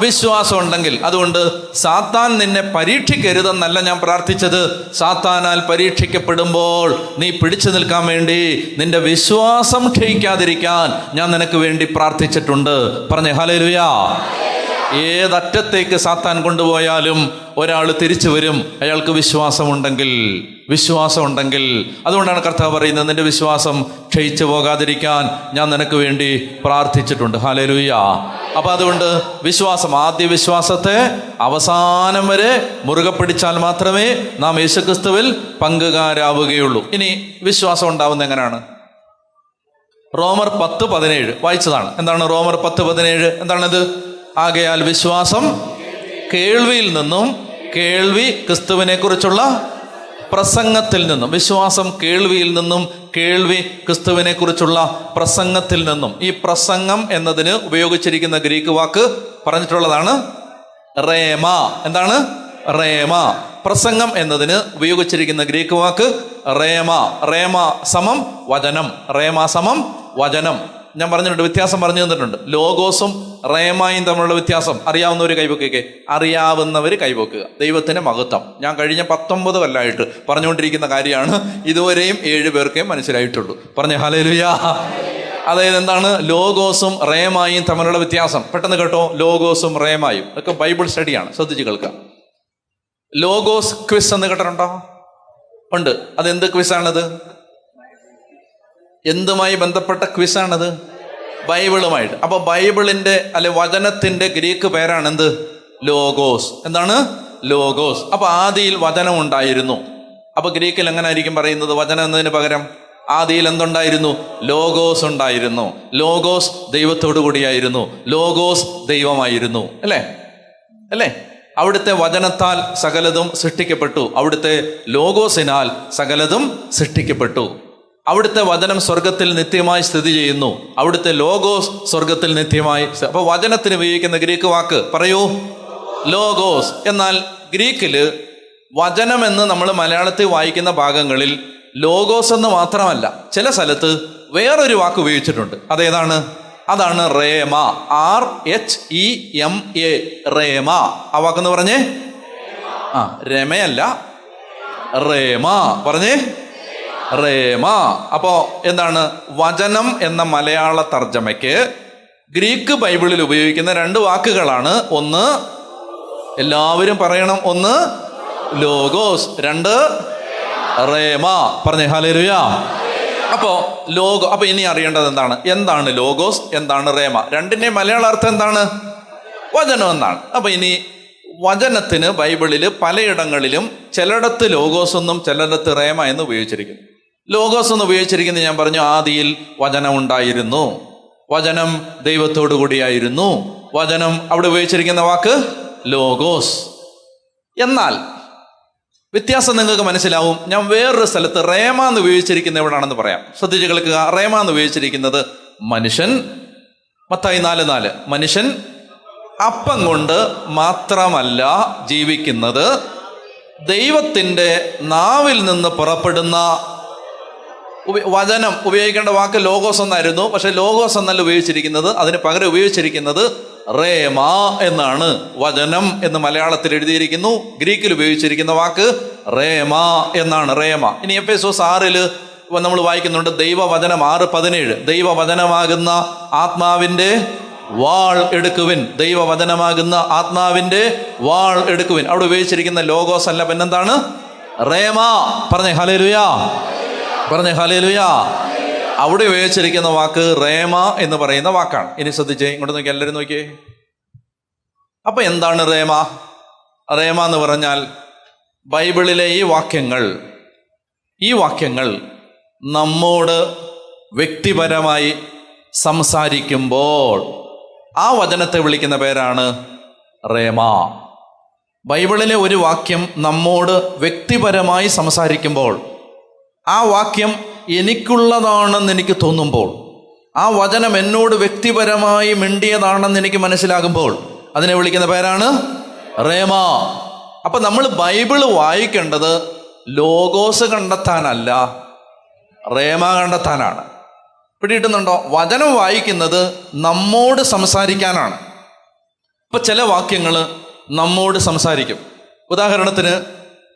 വിശ്വാസം ഉണ്ടെങ്കിൽ. അതുകൊണ്ട് സാത്താൻ നിന്നെ പരീക്ഷിക്കരുതെന്നല്ല ഞാൻ പ്രാർത്ഥിച്ചത്. സാത്താനാൽ പരീക്ഷിക്കപ്പെടുമ്പോൾ നീ പിടിച്ചു നിൽക്കാൻ വേണ്ടി നിന്റെ വിശ്വാസം ക്ഷയിക്കാതിരിക്കാൻ ഞാൻ നിനക്ക് വേണ്ടി പ്രാർത്ഥിച്ചിട്ടുണ്ട്. പറഞ്ഞേ ഹല്ലേലൂയ. ഏതറ്റത്തേക്ക് സാത്താൻ കൊണ്ടുപോയാലും ഒരാൾ തിരിച്ചു വരും, അയാൾക്ക് വിശ്വാസമുണ്ടെങ്കിൽ. അതുകൊണ്ടാണ് കർത്താവ് പറയുന്നത്, നിന്റെ വിശ്വാസം ക്ഷയിച്ചു പോകാതിരിക്കാൻ ഞാൻ നിനക്ക് വേണ്ടി പ്രാർത്ഥിച്ചിട്ടുണ്ട്. ഹല്ലേലൂയ. അപ്പൊ അതുകൊണ്ട് ആദ്യ വിശ്വാസത്തെ അവസാനം വരെ മുറുകെ പിടിച്ചാൽ മാത്രമേ നാം യേശുക്രിസ്തുവിൽ പങ്കുകാരാവുകയുള്ളൂ. ഇനി വിശ്വാസം ഉണ്ടാവുന്നത് എങ്ങനെയാണ്? റോമർ 10:17 വായിച്ചതാണ്. എന്താണ് റോമർ 10:17? എന്താണിത്? ആകയാൽ വിശ്വാസം കേൾവിയിൽ നിന്നും, കേൾവി ക്രിസ്തുവിനെ കുറിച്ചുള്ള പ്രസംഗത്തിൽ നിന്നും. വിശ്വാസം കേൾവിയിൽ നിന്നും, കേൾവി ക്രിസ്തുവിനെ കുറിച്ചുള്ള പ്രസംഗത്തിൽ നിന്നും. ഈ പ്രസംഗം എന്നതിന് ഉപയോഗിച്ചിരിക്കുന്ന ഗ്രീക്ക് വാക്ക് പറഞ്ഞിട്ടുള്ളതാണ് റേമ. എന്താണ് റേമ? പ്രസംഗം എന്നതിന് ഉപയോഗിച്ചിരിക്കുന്ന ഗ്രീക്ക് വാക്ക് റേമ സമം വചനം. ഞാൻ പറഞ്ഞിട്ടുണ്ട്, വ്യത്യാസം പറഞ്ഞു തന്നിട്ടുണ്ട്. ലോഗോസും റേമായും തമ്മിലുള്ള വ്യത്യാസം അറിയാവുന്നവർ കൈവക്കുക, അറിയാവുന്നവർ കൈവക്കുക. ദൈവത്തിന്റെ മഹത്വം. ഞാൻ കഴിഞ്ഞ 19 കൊല്ലമായിട്ട് പറഞ്ഞുകൊണ്ടിരിക്കുന്ന കാര്യമാണ്. ഇതുവരെയും 7 പേർക്കേ മനസ്സിലായിട്ടുള്ളൂ. പറഞ്ഞ ഹല്ലേലൂയ. അതായത് എന്താണ് ലോഗോസും റേമായും തമ്മിലുള്ള വ്യത്യാസം? പെട്ടെന്ന് കേട്ടോ. ലോഗോസും റേമായും ഒക്കെ ബൈബിൾ സ്റ്റഡിയാണ്, ശ്രദ്ധിച്ച് കേൾക്കുക. ലോഗോസ് ക്വിസ് എന്ന് കേട്ടിട്ടുണ്ടോ? ഉണ്ട്. അതെന്ത് ക്വിസാണത്? എന്തുമായി ബന്ധപ്പെട്ട ക്വിസാണത്? ബൈബിളുമായിട്ട്. അപ്പൊ ബൈബിളിന്റെ വചനത്തിന്റെ ഗ്രീക്ക് പേരാണ് എന്ത്? ലോഗോസ്. എന്താണ്? ലോഗോസ്. അപ്പൊ ആദിയിൽ വചനം ഉണ്ടായിരുന്നു. അപ്പൊ ഗ്രീക്കിൽ എങ്ങനെ ആയിരിക്കും പറയുന്നത്? വചനം എന്നതിന് പകരം ആദിയിൽ എന്തുണ്ടായിരുന്നു? ലോഗോസ് ഉണ്ടായിരുന്നു. ലോഗോസ് ദൈവത്തോടു കൂടിയായിരുന്നു. ലോഗോസ് ദൈവമായിരുന്നു. അല്ലേ? അവിടുത്തെ വചനത്താൽ സകലതും സൃഷ്ടിക്കപ്പെട്ടു. അവിടുത്തെ ലോഗോസിനാൽ സകലതും സൃഷ്ടിക്കപ്പെട്ടു. അവിടുത്തെ വചനം സ്വർഗത്തിൽ നിത്യമായി സ്ഥിതി ചെയ്യുന്നു. അവിടുത്തെ ലോഗോസ് സ്വർഗത്തിൽ നിത്യമായി. അപ്പൊ വചനത്തിന് ഉപയോഗിക്കുന്ന ഗ്രീക്ക് വാക്ക് പറയൂ, ലോഗോസ്. എന്നാൽ ഗ്രീക്കില് വചനം എന്ന് നമ്മൾ മലയാളത്തിൽ വായിക്കുന്ന ഭാഗങ്ങളിൽ ലോഗോസ് എന്ന് മാത്രമല്ല, ചില സ്ഥലത്ത് വേറൊരു വാക്ക് ഉപയോഗിച്ചിട്ടുണ്ട്. അതേതാണ്? അതാണ് റേമ. RHEMA, റേമ. ആ വാക്കെന്ന് പറഞ്ഞേ. രമയല്ല, റേമ. പറഞ്ഞേ, റേമ. അപ്പോ എന്താണ്? വചനം എന്ന മലയാള തർജ്ജമയ്ക്ക് ഗ്രീക്ക് ബൈബിളിൽ ഉപയോഗിക്കുന്ന 2 വാക്കുകളാണ്. ഒന്ന്, എല്ലാവരും പറയണം, ഒന്ന് ലോഗോസ്, 2 റേമ. പറഞ്ഞേ ഹല്ലേലൂയ. അപ്പൊ ഇനി അറിയേണ്ടത് എന്താണ് ലോഗോസ്, എന്താണ് റേമ? രണ്ടിന്റെയും മലയാള അർത്ഥം എന്താണ്? വചനം എന്നാണ്. അപ്പൊ ഇനി വചനത്തിന് ബൈബിളിൽ പലയിടങ്ങളിലും ചിലയിടത്ത് ലോഗോസ് എന്നും ചിലയിടത്ത് റേമ എന്ന് ഉപയോഗിച്ചിരിക്കുന്നു. ലോഗോസ് എന്ന് ഉപയോഗിച്ചിരിക്കുന്നത് ഞാൻ പറഞ്ഞു, ആദിയിൽ വചനം ഉണ്ടായിരുന്നു, വചനം ദൈവത്തോടു കൂടിയായിരുന്നു. വചനം അവിടെ ഉപയോഗിച്ചിരിക്കുന്ന വാക്ക് ലോഗോസ്. എന്നാൽ വ്യത്യാസം നിങ്ങൾക്ക് മനസ്സിലാവും. ഞാൻ വേറൊരു സ്ഥലത്ത് റേമ എന്ന് ഉപയോഗിച്ചിരിക്കുന്ന എവിടാണെന്ന് പറയാം. ശ്രദ്ധിച്ച് കേൾക്കുക. റേമ എന്ന് ഉപയോഗിച്ചിരിക്കുന്നത് മനുഷ്യൻ, മത്തായി 4:4, മനുഷ്യൻ അപ്പം കൊണ്ട് മാത്രമല്ല ജീവിക്കുന്നത്, ദൈവത്തിൻ്റെ നാവിൽ നിന്ന് പുറപ്പെടുന്ന വചനം. ഉപയോഗിക്കേണ്ട വാക്ക് ലോഗോസ് എന്നായിരുന്നു, പക്ഷെ ലോഗോസ് എന്നല്ല ഉപയോഗിച്ചിരിക്കുന്നത്. അതിന് പകരം ഉപയോഗിച്ചിരിക്കുന്നത് റേമ എന്നാണ്. വചനം എന്ന് മലയാളത്തിൽ എഴുതിയിരിക്കുന്നു, ഗ്രീക്കിൽ ഉപയോഗിച്ചിരിക്കുന്ന വാക്ക് റേമ എന്നാണ്. റേമ. ഇനി എഫെസോസ് 6 നമ്മൾ വായിക്കുന്നുണ്ട്, ദൈവവചനം 6:17, ദൈവവചനമാകുന്ന ആത്മാവിൻ്റെ വാൾ എടുക്കുവിൻ. ദൈവവചനമാകുന്ന ആത്മാവിൻ്റെ വാൾ എടുക്കുവിൻ. അവിടെ ഉപയോഗിച്ചിരിക്കുന്ന ലോഗോസ് അല്ല, പിന്നെന്താണ്? റേമ. പറഞ്ഞേ ഹല്ലേലൂയ. പറഞ്ഞേ ഹല്ലേലൂയ. അവിടെ ഉപയോഗിച്ചിരിക്കുന്ന വാക്ക് റേമ എന്ന് പറയുന്ന വാക്കാണ്. ഇനി ശ്രദ്ധിച്ചേ, ഇങ്ങോട്ട് നോക്കി, എല്ലാവരും നോക്കിയേ. അപ്പൊ എന്താണ് റേമ? റേമ എന്ന് പറഞ്ഞാൽ ബൈബിളിലെ ഈ വാക്യങ്ങൾ നമ്മോട് വ്യക്തിപരമായി സംസാരിക്കുമ്പോൾ ആ വചനത്തെ വിളിക്കുന്ന പേരാണ് റേമ. ബൈബിളിലെ ഒരു വാക്യം നമ്മോട് വ്യക്തിപരമായി സംസാരിക്കുമ്പോൾ, ആ വാക്യം എനിക്കുള്ളതാണെന്ന് എനിക്ക് തോന്നുമ്പോൾ, ആ വചനം എന്നോട് വ്യക്തിപരമായി മിണ്ടിയതാണെന്ന് എനിക്ക് മനസ്സിലാകുമ്പോൾ അതിനെ വിളിക്കുന്ന പേരാണ് റേമ. അപ്പൊ നമ്മൾ ബൈബിള് വായിക്കേണ്ടത് ലോഗോസ് കണ്ടെത്താനല്ല, റേമ കണ്ടെത്താനാണ്. പിടികിട്ടുന്നുണ്ടോ? വചനം വായിക്കുന്നത് നമ്മോട് സംസാരിക്കാനാണ്. ഇപ്പൊ ചില വാക്യങ്ങൾ നമ്മോട് സംസാരിക്കും. ഉദാഹരണത്തിന്,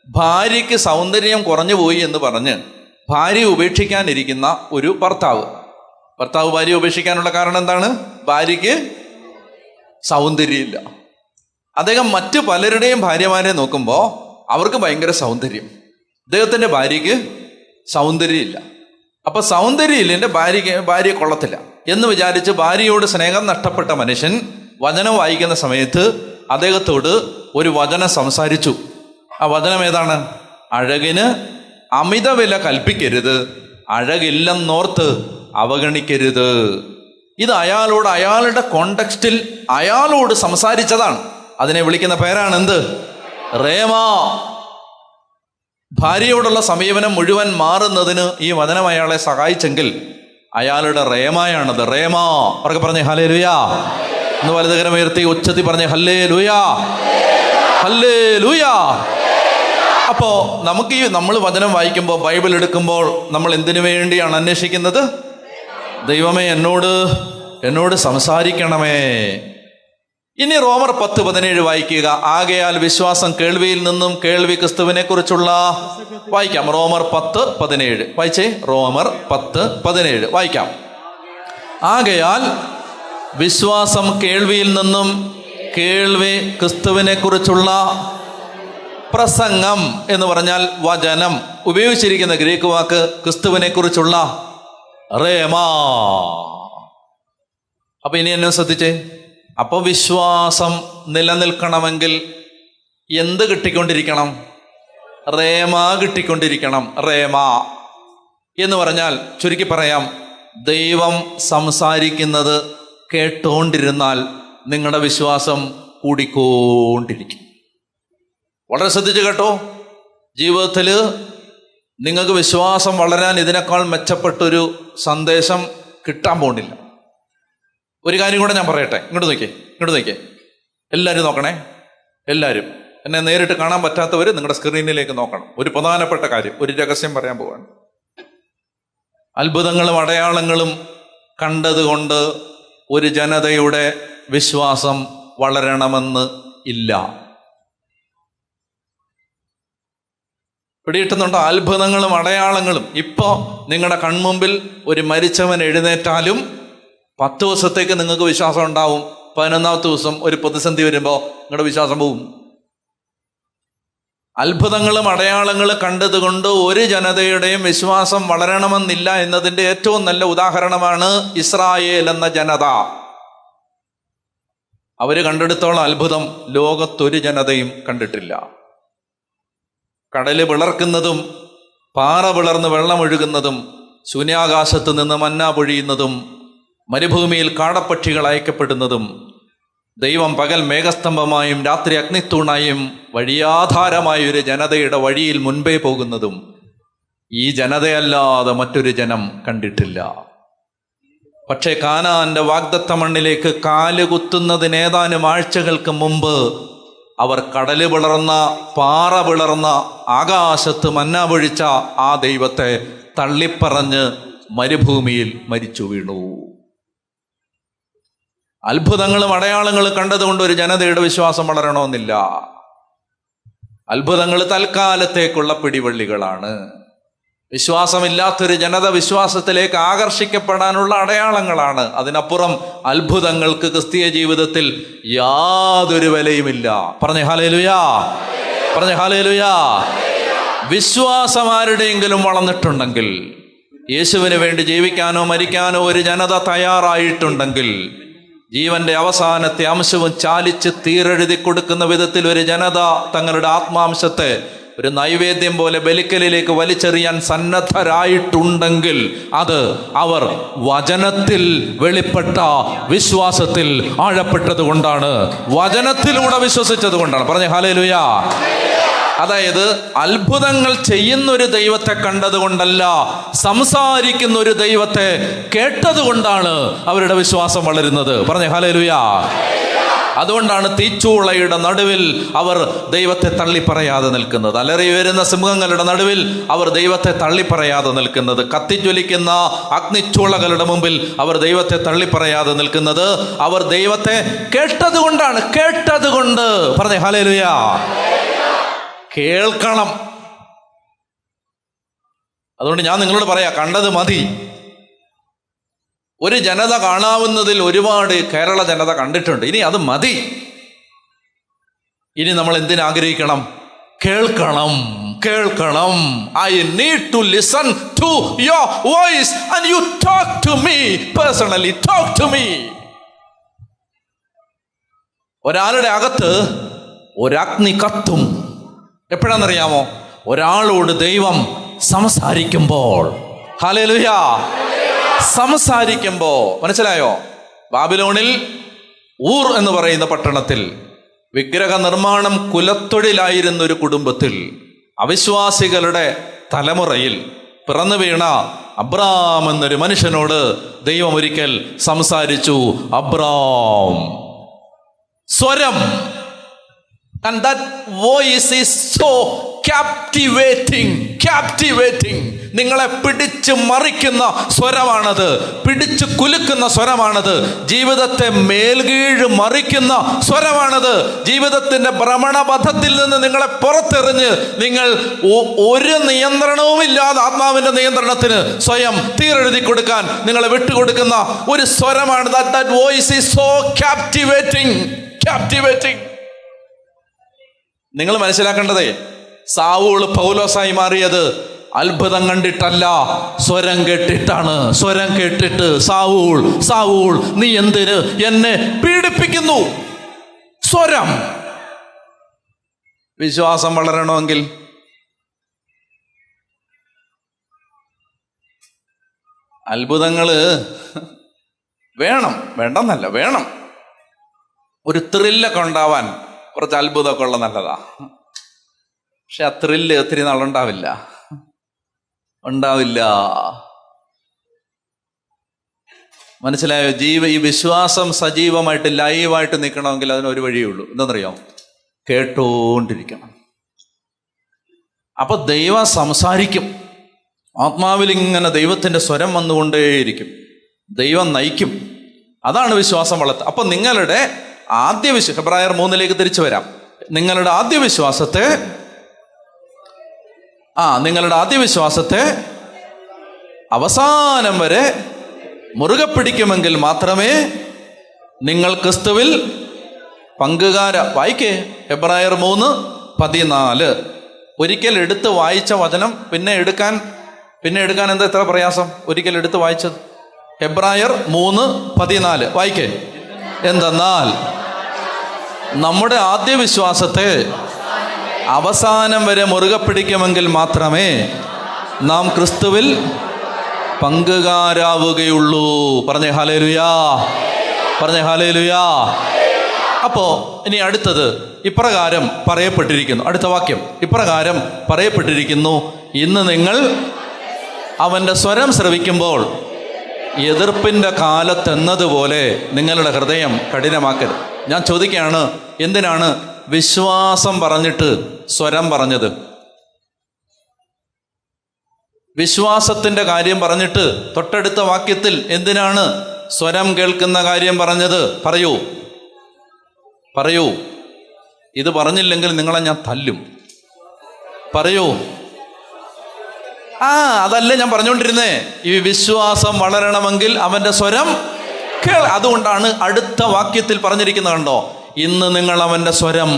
ഭാര്യയ്ക്ക് സൗന്ദര്യം കുറഞ്ഞു പോയി എന്ന് പറഞ്ഞ് ഭാര്യ ഉപേക്ഷിക്കാനിരിക്കുന്ന ഒരു ഭർത്താവ് ഭാര്യ ഉപേക്ഷിക്കാനുള്ള കാരണം എന്താണ്? ഭാര്യയ്ക്ക് സൗന്ദര്യമില്ല. അദ്ദേഹം മറ്റു പലരുടെയും ഭാര്യമാരെ നോക്കുമ്പോൾ അവർക്ക് ഭയങ്കര സൗന്ദര്യം, അദ്ദേഹത്തിൻ്റെ ഭാര്യയ്ക്ക് സൗന്ദര്യമില്ല. അപ്പൊ സൗന്ദര്യമില്ല, എൻ്റെ ഭാര്യ കൊള്ളത്തില്ല എന്ന് വിചാരിച്ച് ഭാര്യയോട് സ്നേഹം നഷ്ടപ്പെട്ട മനുഷ്യൻ വചനം വായിക്കുന്ന സമയത്ത് അദ്ദേഹത്തോട് ഒരു വചനം സംസാരിച്ചു. ആ വചനം ഏതാണ്? അഴകിന് അമിത വില കൽപ്പിക്കരുത്, അഴകില്ലെന്നോർത്ത് അവഗണിക്കരുത്. ഇത് അയാളോട്, അയാളുടെ കോണ്ടെക്സ്റ്റിൽ അയാളോട് സംസാരിച്ചതാണ്. അതിനെ വിളിക്കുന്ന പേരാണ് എന്ത്? റേമ. ഭാര്യയോടുള്ള സമീപനം മുഴുവൻ മാറുന്നതിന് ഈ വചനം അയാളെ സഹായിച്ചെങ്കിൽ അയാളുടെ റേമയാണത്. റേമ. അവർക്ക് പറഞ്ഞേ ഹല്ലേലൂയ. ഒന്ന് വലതുകരം ഉയർത്തി ഉച്ചത്തിൽ പറഞ്ഞേ ഹല്ലേലൂയ, ഹല്ലേലൂയ. അപ്പോ നമ്മൾ വചനം വായിക്കുമ്പോൾ, ബൈബിൾ എടുക്കുമ്പോൾ നമ്മൾ എന്തിനു വേണ്ടിയാണ് അന്വേഷിക്കുന്നത്? ദൈവമേ എന്നോട് സംസാരിക്കണമേ. ഇനി റോമർ 10:17 വായിക്കുക. ആകയാൽ വിശ്വാസം കേൾവിയിൽ നിന്നും, കേൾവി ക്രിസ്തുവിനെ കുറിച്ചുള്ള. വായിക്കാം. റോമർ 10:17 വായിച്ചേ. റോമർ 10:17 വായിക്കാം. ആകയാൽ വിശ്വാസം കേൾവിയിൽ നിന്നും, കേൾവി ക്രിസ്തുവിനെ കുറിച്ചുള്ള പ്രസംഗം എന്ന് പറഞ്ഞാൽ വചനം. ഉപയോഗിച്ചിരിക്കുന്ന ഗ്രീക്ക് വാക്ക് ക്രിസ്തുവിനെ കുറിച്ചുള്ള റേമ. അപ്പൊ ഇനി എന്നെ ശ്രദ്ധിച്ചേ. അപ്പൊ വിശ്വാസം നിലനിൽക്കണമെങ്കിൽ എന്ത് കിട്ടിക്കൊണ്ടിരിക്കണം? റേമ കിട്ടിക്കൊണ്ടിരിക്കണം. റേമ. എന്ന് പറഞ്ഞാൽ ചുരുക്കി പറയാം, ദൈവം സംസാരിക്കുന്നത് കേട്ടോണ്ടിരുന്നാൽ നിങ്ങളുടെ വിശ്വാസം കൂടിക്കൊണ്ടിരിക്കും. വളരെ ശ്രദ്ധിച്ച് കേട്ടോ. ജീവിതത്തിൽ നിങ്ങൾക്ക് വിശ്വാസം വളരാൻ ഇതിനേക്കാൾ മെച്ചപ്പെട്ടൊരു സന്ദേശം കിട്ടാൻ പോകുന്നില്ല. ഒരു കാര്യം കൂടെ ഞാൻ പറയട്ടെ. ഇങ്ങോട്ട് നോക്കിയേ. എല്ലാവരും നോക്കണേ. എല്ലാവരും എന്നെ നേരിട്ട് കാണാൻ പറ്റാത്തവർ നിങ്ങളുടെ സ്ക്രീനിലേക്ക് നോക്കണം. ഒരു പ്രധാനപ്പെട്ട കാര്യം, ഒരു രഹസ്യം പറയാൻ പോവാണ്. അത്ഭുതങ്ങളും അടയാളങ്ങളും കണ്ടതുകൊണ്ട് ഒരു ജനതയുടെ വിശ്വാസം വളരണമെന്ന് ഇല്ല. പിടികിട്ടുന്നുണ്ടോ? അത്ഭുതങ്ങളും അടയാളങ്ങളും ഇപ്പോൾ നിങ്ങളുടെ കൺമുമ്പിൽ ഒരു മരിച്ചവൻ എഴുന്നേറ്റാലും 10 ദിവസത്തേക്ക് നിങ്ങൾക്ക് വിശ്വാസം ഉണ്ടാവും. 11ാമത്തെ ദിവസം ഒരു പ്രതിസന്ധി വരുമ്പോൾ നിങ്ങളുടെ വിശ്വാസം പോവും. അത്ഭുതങ്ങളും അടയാളങ്ങളും കണ്ടതുകൊണ്ട് ഒരു ജനതയുടെയും വിശ്വാസം വളരണമെന്നില്ല എന്നതിൻ്റെ ഏറ്റവും നല്ല ഉദാഹരണമാണ് ഇസ്രായേൽ എന്ന ജനത. അവർ കണ്ടെടുത്തോളം അത്ഭുതം ലോകത്തൊരു ജനതയും കണ്ടിട്ടില്ല. കടല് പിളർക്കുന്നതും പാറ പിളർന്ന് വെള്ളമൊഴുകുന്നതും ശൂന്യാകാശത്ത് നിന്ന് മന്ന പൊഴിയുന്നതും മരുഭൂമിയിൽ കാടപ്പക്ഷികൾ അയക്കപ്പെടുന്നതും ദൈവം പകൽ മേഘസ്തംഭമായും രാത്രി അഗ്നിത്തൂണായും വഴിയാധാരമായ ഒരു ജനതയുടെ വഴിയിൽ മുൻപേ പോകുന്നതും ഈ ജനതയല്ലാതെ മറ്റൊരു ജനം കണ്ടിട്ടില്ല. പക്ഷേ കാനാന്റെ വാഗ്ദത്ത മണ്ണിലേക്ക് കാലുകുത്തുന്നതിന് ഏതാനും ആഴ്ചകൾക്ക് മുമ്പ് അവർ കടല് പിളർന്ന പാറ പിളർന്ന ആകാശത്ത് മന്ന പൊഴിച്ച ആ ദൈവത്തെ തള്ളിപ്പറഞ്ഞ് മരുഭൂമിയിൽ മരിച്ചു വീണു. അത്ഭുതങ്ങളും അടയാളങ്ങളും കണ്ടതുകൊണ്ട് ഒരു ജനതയുടെ വിശ്വാസം വളരണമെന്നില്ല. അത്ഭുതങ്ങൾ തൽക്കാലത്തേക്കുള്ള പിടിവള്ളികളാണ്. വിശ്വാസമില്ലാത്തൊരു ജനത വിശ്വാസത്തിലേക്ക് ആകർഷിക്കപ്പെടാനുള്ള അടയാളങ്ങളാണ്. അതിനപ്പുറം അത്ഭുതങ്ങൾക്ക് ക്രിസ്തീയ ജീവിതത്തിൽ യാതൊരു വിലയുമില്ല. പറഞ്ഞേ ഹല്ലേലൂയാ, പറഞ്ഞേ ഹല്ലേലൂയാ. വിശ്വാസം ആരുടെയെങ്കിലും വളർന്നിട്ടുണ്ടെങ്കിൽ, യേശുവിന് വേണ്ടി ജീവിക്കാനോ മരിക്കാനോ ഒരു ജനത തയ്യാറായിട്ടുണ്ടെങ്കിൽ, ജീവന്റെ അവസാനത്തെ അംശവും ചാലിച്ച് തീരെഴുതി കൊടുക്കുന്ന വിധത്തിൽ ഒരു ജനത തങ്ങളുടെ ആത്മാംശത്തെ ഒരു നൈവേദ്യം പോലെ ബലിക്കലിലേക്ക് വലിച്ചെറിയാൻ സന്നദ്ധരായിട്ടുണ്ടെങ്കിൽ അത് അവർ വചനത്തിൽ വെളിപ്പെട്ട വിശ്വാസത്തിൽ ആഴപ്പെട്ടത് കൊണ്ടാണ്, വചനത്തിലൂടെ വിശ്വസിച്ചത് കൊണ്ടാണ്. പറഞ്ഞേ ഹല്ലേലൂയാ. അതായത് അത്ഭുതങ്ങൾ ചെയ്യുന്നൊരു ദൈവത്തെ കണ്ടതുകൊണ്ടല്ല, സംസാരിക്കുന്ന ഒരു ദൈവത്തെ കേട്ടതുകൊണ്ടാണ് അവരുടെ വിശ്വാസം വളരുന്നത്. പറഞ്ഞേ ഹല്ലേലൂയാ. അതുകൊണ്ടാണ് തീച്ചൂളയുടെ നടുവിൽ അവർ ദൈവത്തെ തള്ളിപ്പറയാതെ നിൽക്കുന്നത്. അലറി വരുന്ന സിംഹങ്ങളുടെ നടുവിൽ അവർ ദൈവത്തെ തള്ളിപ്പറയാതെ നിൽക്കുന്നത്. കത്തിജ്വലിക്കുന്ന അഗ്നിച്ചൂളകളുടെ മുമ്പിൽ അവർ ദൈവത്തെ തള്ളിപ്പറയാതെ നിൽക്കുന്നത് അവർ ദൈവത്തെ കേട്ടതുകൊണ്ടാണ്. കേട്ടതുകൊണ്ട്. പറഞ്ഞേ ഹല്ലേലൂയാ. കേൾക്കണം. അതുകൊണ്ട് ഞാൻ നിങ്ങളോട് പറയാ, കണ്ടത് മതി. ഒരു ജനത കാണാവുന്നതിൽ ഒരുപാട് കേരള ജനത കണ്ടിട്ടുണ്ട്. ഇനി അത് മതി. ഇനി നമ്മൾ എന്തിനാഗ്രഹിക്കണം? കേൾക്കണം, കേൾക്കണം. I need to listen to your voice and you talk to me personally. Talk to me. ഒരാളുടെ അകത്ത് ഒരഗ്നി കത്തും. എപ്പോഴാണെന്നറിയാമോ? ഒരാളോട് ദൈവം സംസാരിക്കുമ്പോൾ. ഹല്ലേലൂയാ. സംസാരിക്കുമ്പോ. മനസ്സിലായോ? ബാബിലോണിൽ ഊർ എന്ന് പറയുന്ന പട്ടണത്തിൽ വിഗ്രഹ നിർമ്മാണം കുലത്തൊഴിലായിരുന്ന ഒരു കുടുംബത്തിൽ അവിശ്വാസികളുടെ തലമുറയിൽ പിറന്നു വീണ അബ്രാം എന്നൊരു മനുഷ്യനോട് ദൈവം ഒരിക്കൽ സംസാരിച്ചു. അബ്രാം. സ്വരം. And that voice is so captivating. നിങ്ങളെ പിടിച്ച് മറിക്കുന്ന സ്വരമാണത്. പിടിച്ച് കുലുക്കുന്ന സ്വരമാണത്. ജീവിതത്തെ മേൽകീഴ് മറിക്കുന്ന സ്വരമാണത്. ജീവിതത്തിന്റെ ഭ്രമണപഥത്തിൽ നിന്ന് നിങ്ങളെ പുറത്തെറിഞ്ഞ് നിങ്ങൾ ഒരു നിയന്ത്രണവുമില്ലാതെ ആത്മാവിന്റെ നിയന്ത്രണത്തിന് സ്വയം തീരെഴുതി കൊടുക്കാൻ നിങ്ങളെ വിട്ടുകൊടുക്കുന്ന ഒരു സ്വരമാണ്. That voice is so captivating. നിങ്ങൾ മനസ്സിലാക്കേണ്ടതേ, സാവൂള് പൗലോസായി മാറിയത് അത്ഭുതം കണ്ടിട്ടല്ല, സ്വരം കേട്ടിട്ടാണ്. സ്വരം കേട്ടിട്ട് സാവൂൾ, സാവൂൾ, നീ എന്തിന് എന്നെ പീഡിപ്പിക്കുന്നു? സ്വരം. വിശ്വാസം വളരണമെങ്കിൽ അത്ഭുതങ്ങൾ വേണം, വേണ്ടെന്നല്ല, വേണം. ഒരു ത്രില്ലൊക്കെ ഉണ്ടാവാൻ കുറച്ച് അത്ഭുതമൊക്കെ ഉള്ള നല്ലതാ. പക്ഷെ ആ ത്രില്ല് ഒത്തിരി നാളുണ്ടാവില്ല, ഉണ്ടാവില്ല. മനസ്സിലായോ? ഈ വിശ്വാസം സജീവമായിട്ട് ലൈവായിട്ട് നിൽക്കണമെങ്കിൽ അതിനൊരു വഴിയേ ഉള്ളൂ. എന്താണെന്നറിയോ? കേട്ടോണ്ടിരിക്കണം. അപ്പൊ ദൈവം സംസാരിക്കും. ആത്മാവിൽ ഇങ്ങനെ ദൈവത്തിന്റെ സ്വരം വന്നുകൊണ്ടേയിരിക്കും. ദൈവം നയിക്കും. അതാണ് വിശ്വാസം വളർത്തുക. അപ്പൊ നിങ്ങളുടെ ആദ്യ ഹെബ്രായർ 3 തിരിച്ചു വരാം. നിങ്ങളുടെ ആദ്യ വിശ്വാസത്തെ അവസാനം വരെ മുറുകെ പിടിക്കുമെങ്കിൽ മാത്രമേ നിങ്ങൾ ക്രിസ്തുവിൽ വായിക്കേ ഹെബ്രായർ 3:14. ഒരിക്കൽ എടുത്ത് വായിച്ച വചനം പിന്നെ എടുക്കാൻ എന്താ എത്ര പ്രയാസം? ഒരിക്കൽ എടുത്ത് വായിച്ചത് ഹെബ്രായർ 3:14 വായിക്കേ. എന്തെന്നാൽ നമ്മുടെ ആദ്യ വിശ്വാസത്തെ അവസാനം വരെ മുറുകെ പിടിക്കുമെങ്കിൽ മാത്രമേ നാം ക്രിസ്തുവിൽ പങ്കുകാരാവുകയുള്ളൂ. പറഞ്ഞേ ഹല്ലേലൂയാ, പറഞ്ഞേ ഹല്ലേലൂയാ. അപ്പോ ഇനി അടുത്തത് ഇപ്രകാരം പറയപ്പെട്ടിരിക്കുന്നു. അടുത്ത വാക്യം ഇപ്രകാരം പറയപ്പെട്ടിരിക്കുന്നു: ഇന്ന് നിങ്ങൾ അവൻ്റെ സ്വരം ശ്രവിക്കുമ്പോൾ എതിർപ്പിൻ്റെ കാലത്തെന്നതുപോലെ നിങ്ങളുടെ ഹൃദയം കഠിനമാക്കരുത്. ഞാൻ ചോദിക്കുകയാണ്, എന്തിനാണ് വിശ്വാസം പറഞ്ഞിട്ട് സ്വരം പറഞ്ഞത്? വിശ്വാസത്തിന്റെ കാര്യം പറഞ്ഞിട്ട് തൊട്ടടുത്ത വാക്യത്തിൽ എന്തിനാണ് സ്വരം കേൾക്കുന്ന കാര്യം പറഞ്ഞത്? പറയൂ. ഇത് പറഞ്ഞില്ലെങ്കിൽ നിങ്ങളെ ഞാൻ തല്ലും. പറയൂ. അതല്ലേ ഞാൻ പറഞ്ഞുകൊണ്ടിരുന്നേ. ഈ വിശ്വാസം വളരണമെങ്കിൽ അവന്റെ സ്വരം അതുകൊണ്ടാണ് അടുത്ത വാക്യത്തിൽ പറഞ്ഞിരിക്കുന്നത്. കണ്ടോ? ഇന്ന് നിങ്ങൾ അവന്റെ സ്വരം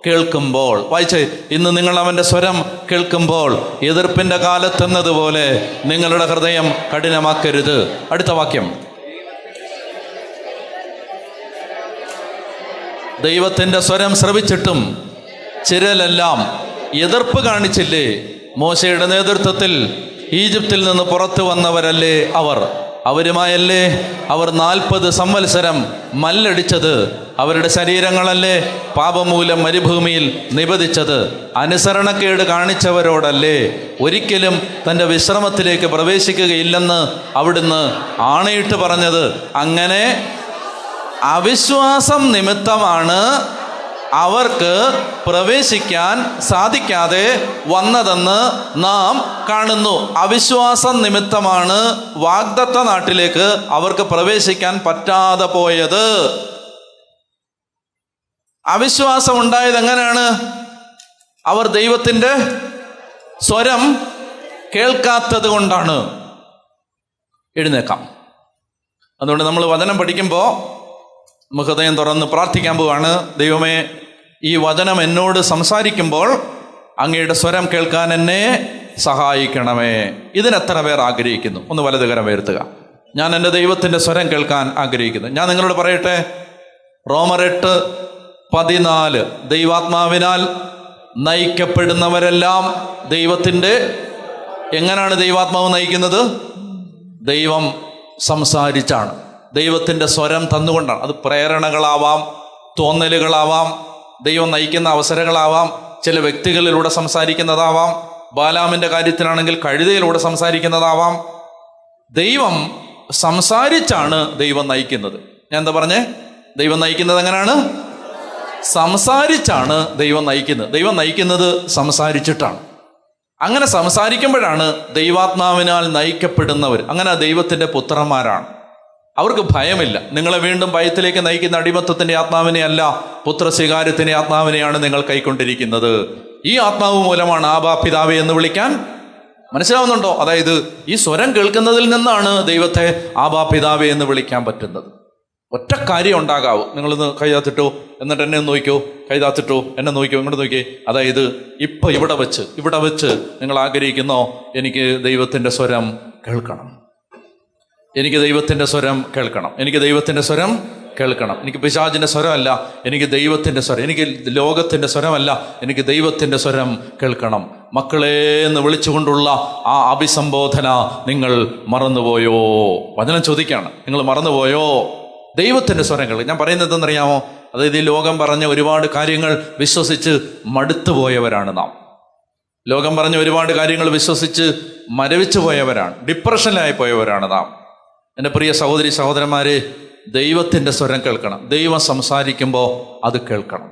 കേൾക്കുമ്പോൾ വായിച്ചേ. ഇന്ന് നിങ്ങൾ അവന്റെ സ്വരം കേൾക്കുമ്പോൾ എതിർപ്പിന്റെ കാലത്തെന്നതുപോലെ നിങ്ങളുടെ ഹൃദയം കഠിനമാക്കരുത്. അടുത്ത വാക്യം, ദൈവത്തിന്റെ സ്വരം ശ്രവിച്ചിട്ടും ചിലരെല്ലാം എതിർപ്പ് കാണിച്ചില്ലേ? മോശയുടെ നേതൃത്വത്തിൽ ഈജിപ്തിൽ നിന്ന് പുറത്തു വന്നവരല്ലേ അവരുമായല്ലേ അവർ 40 സംവത്സരം മല്ലടിച്ചത്? അവരുടെ ശരീരങ്ങളല്ലേ പാപമൂലം മരുഭൂമിയിൽ നിബദിച്ചത്? അനുസരണക്കേട് കാണിച്ചവരോടല്ലേ ഒരിക്കലും തൻ്റെ വിശ്രമത്തിലേക്ക് പ്രവേശിക്കുകയില്ലെന്ന് അവിടുന്ന് ആണയിട്ട് പറഞ്ഞത്? അങ്ങനെ അവിശ്വാസം നിമിത്തമാണ് അവർക്ക് പ്രവേശിക്കാൻ സാധിക്കാതെ വന്നതെന്ന് നാം കാണുന്നു. അവിശ്വാസം നിമിത്തമാണ് വാഗ്ദത്ത നാട്ടിലേക്ക് അവർക്ക് പ്രവേശിക്കാൻ പറ്റാതെ പോയത്. അവിശ്വാസം ഉണ്ടായത് എങ്ങനെയാണ്? അവർ ദൈവത്തിൻ്റെ സ്വരം കേൾക്കാത്തത് കൊണ്ടാണ്. എഴുന്നേക്കാം. അതുകൊണ്ട് നമ്മൾ വചനം പഠിക്കുമ്പോൾ നമുക്ക് ഹൃദയം തുറന്ന് പ്രാർത്ഥിക്കാൻ പോവാണ്. ദൈവമേ, ഈ വചനം എന്നോട് സംസാരിക്കുമ്പോൾ അങ്ങയുടെ സ്വരം കേൾക്കാൻ എന്നെ സഹായിക്കണമേ. ഇതിനെത്ര പേർ ആഗ്രഹിക്കുന്നു? ഒന്ന് വലതുകരം ഉയർത്തുക. ഞാൻ എൻ്റെ ദൈവത്തിൻ്റെ സ്വരം കേൾക്കാൻ ആഗ്രഹിക്കുന്നു. ഞാൻ നിങ്ങളോട് പറയട്ടെ, റോമർ 8:14 ദൈവാത്മാവിനാൽ നയിക്കപ്പെടുന്നവരെല്ലാം ദൈവത്തിൻ്റെ. എങ്ങനെയാണ് ദൈവാത്മാവ് നയിക്കുന്നത്? ദൈവം സംസാരിച്ചാണ്. ദൈവത്തിൻ്റെ സ്വരം തന്നുകൊണ്ടാണ്. അത് പ്രേരണകളാവാം, തോന്നലുകളാവാം, ദൈവം നയിക്കുന്ന അവസരങ്ങളാവാം, ചില വ്യക്തികളിലൂടെ സംസാരിക്കുന്നതാവാം, ബാലാമിൻ്റെ കാര്യത്തിലാണെങ്കിൽ കഴുതയിലൂടെ സംസാരിക്കുന്നതാവാം. ദൈവം സംസാരിച്ചാണ് ദൈവം നയിക്കുന്നത്. ഞാൻ എന്താ പറഞ്ഞേ? ദൈവം നയിക്കുന്നത് എങ്ങനെയാണ്? സംസാരിച്ചാണ് ദൈവം നയിക്കുന്നത്. ദൈവം നയിക്കുന്നത് സംസാരിച്ചിട്ടാണ്. അങ്ങനെ സംസാരിക്കുമ്പോഴാണ് ദൈവാത്മാവിനാൽ നയിക്കപ്പെടുന്നവർ. അങ്ങനെ ദൈവത്തിൻ്റെ പുത്രന്മാരാണ്. അവർക്ക് ഭയമില്ല. നിങ്ങളെ വീണ്ടും ഭയത്തിലേക്ക് നയിക്കുന്ന അടിമത്തത്തിൻ്റെ ആത്മാവിനെ അല്ല, പുത്രസ്വീകാര്യത്തിൻ്റെ ആത്മാവിനെയാണ് നിങ്ങൾ കൈക്കൊണ്ടിരിക്കുന്നത്. ഈ ആത്മാവ് മൂലമാണ് ആബാ പിതാവേ എന്ന് വിളിക്കാൻ. മനസ്സിലാവുന്നുണ്ടോ? അതായത് ഈ സ്വരം കേൾക്കുന്നതിൽ നിന്നാണ് ദൈവത്തെ ആബാ പിതാവേ എന്ന് വിളിക്കാൻ പറ്റുന്നത്. ഒറ്റ കാര്യം ഉണ്ടാകാവൂ. നിങ്ങളിന്ന് കൈതാത്തിട്ടോ, എന്നിട്ട് എന്നെ നോക്കിയോ, കൈതാത്തിട്ടോ, എന്നെ നോക്കിയോ, ഇങ്ങോട്ട് നോക്കിയേ. അതായത് ഇപ്പം ഇവിടെ വെച്ച് നിങ്ങൾ ആഗ്രഹിക്കുന്നോ, എനിക്ക് ദൈവത്തിൻ്റെ സ്വരം കേൾക്കണം, എനിക്ക് ദൈവത്തിൻ്റെ സ്വരം കേൾക്കണം, എനിക്ക് ദൈവത്തിൻ്റെ സ്വരം കേൾക്കണം. എനിക്ക് പിശാചിൻ്റെ സ്വരമല്ല, എനിക്ക് ദൈവത്തിൻ്റെ സ്വരം. എനിക്ക് ലോകത്തിൻ്റെ സ്വരമല്ല, എനിക്ക് ദൈവത്തിൻ്റെ സ്വരം കേൾക്കണം. മക്കളെ എന്ന് വിളിച്ചുകൊണ്ടുള്ള ആ അഭിസംബോധന നിങ്ങൾ മറന്നുപോയോ? വചനം ചോദിക്കുകയാണ്, നിങ്ങൾ മറന്നുപോയോ? ദൈവത്തിൻ്റെ സ്വരങ്ങൾ ഞാൻ പറയുന്നത് എന്തെന്നറിയാമോ? അതായത് ഈ ലോകം പറഞ്ഞ ഒരുപാട് കാര്യങ്ങൾ വിശ്വസിച്ച് മടുത്തുപോയവരാണ് നാം. ലോകം പറഞ്ഞ ഒരുപാട് കാര്യങ്ങൾ വിശ്വസിച്ച് മരവിച്ചു പോയവരാണ്, ഡിപ്രഷനിലായി പോയവരാണ് നാം. എൻ്റെ പ്രിയ സഹോദരി സഹോദരന്മാരെ, ദൈവത്തിൻ്റെ സ്വരം കേൾക്കണം. ദൈവം സംസാരിക്കുമ്പോൾ അത് കേൾക്കണം.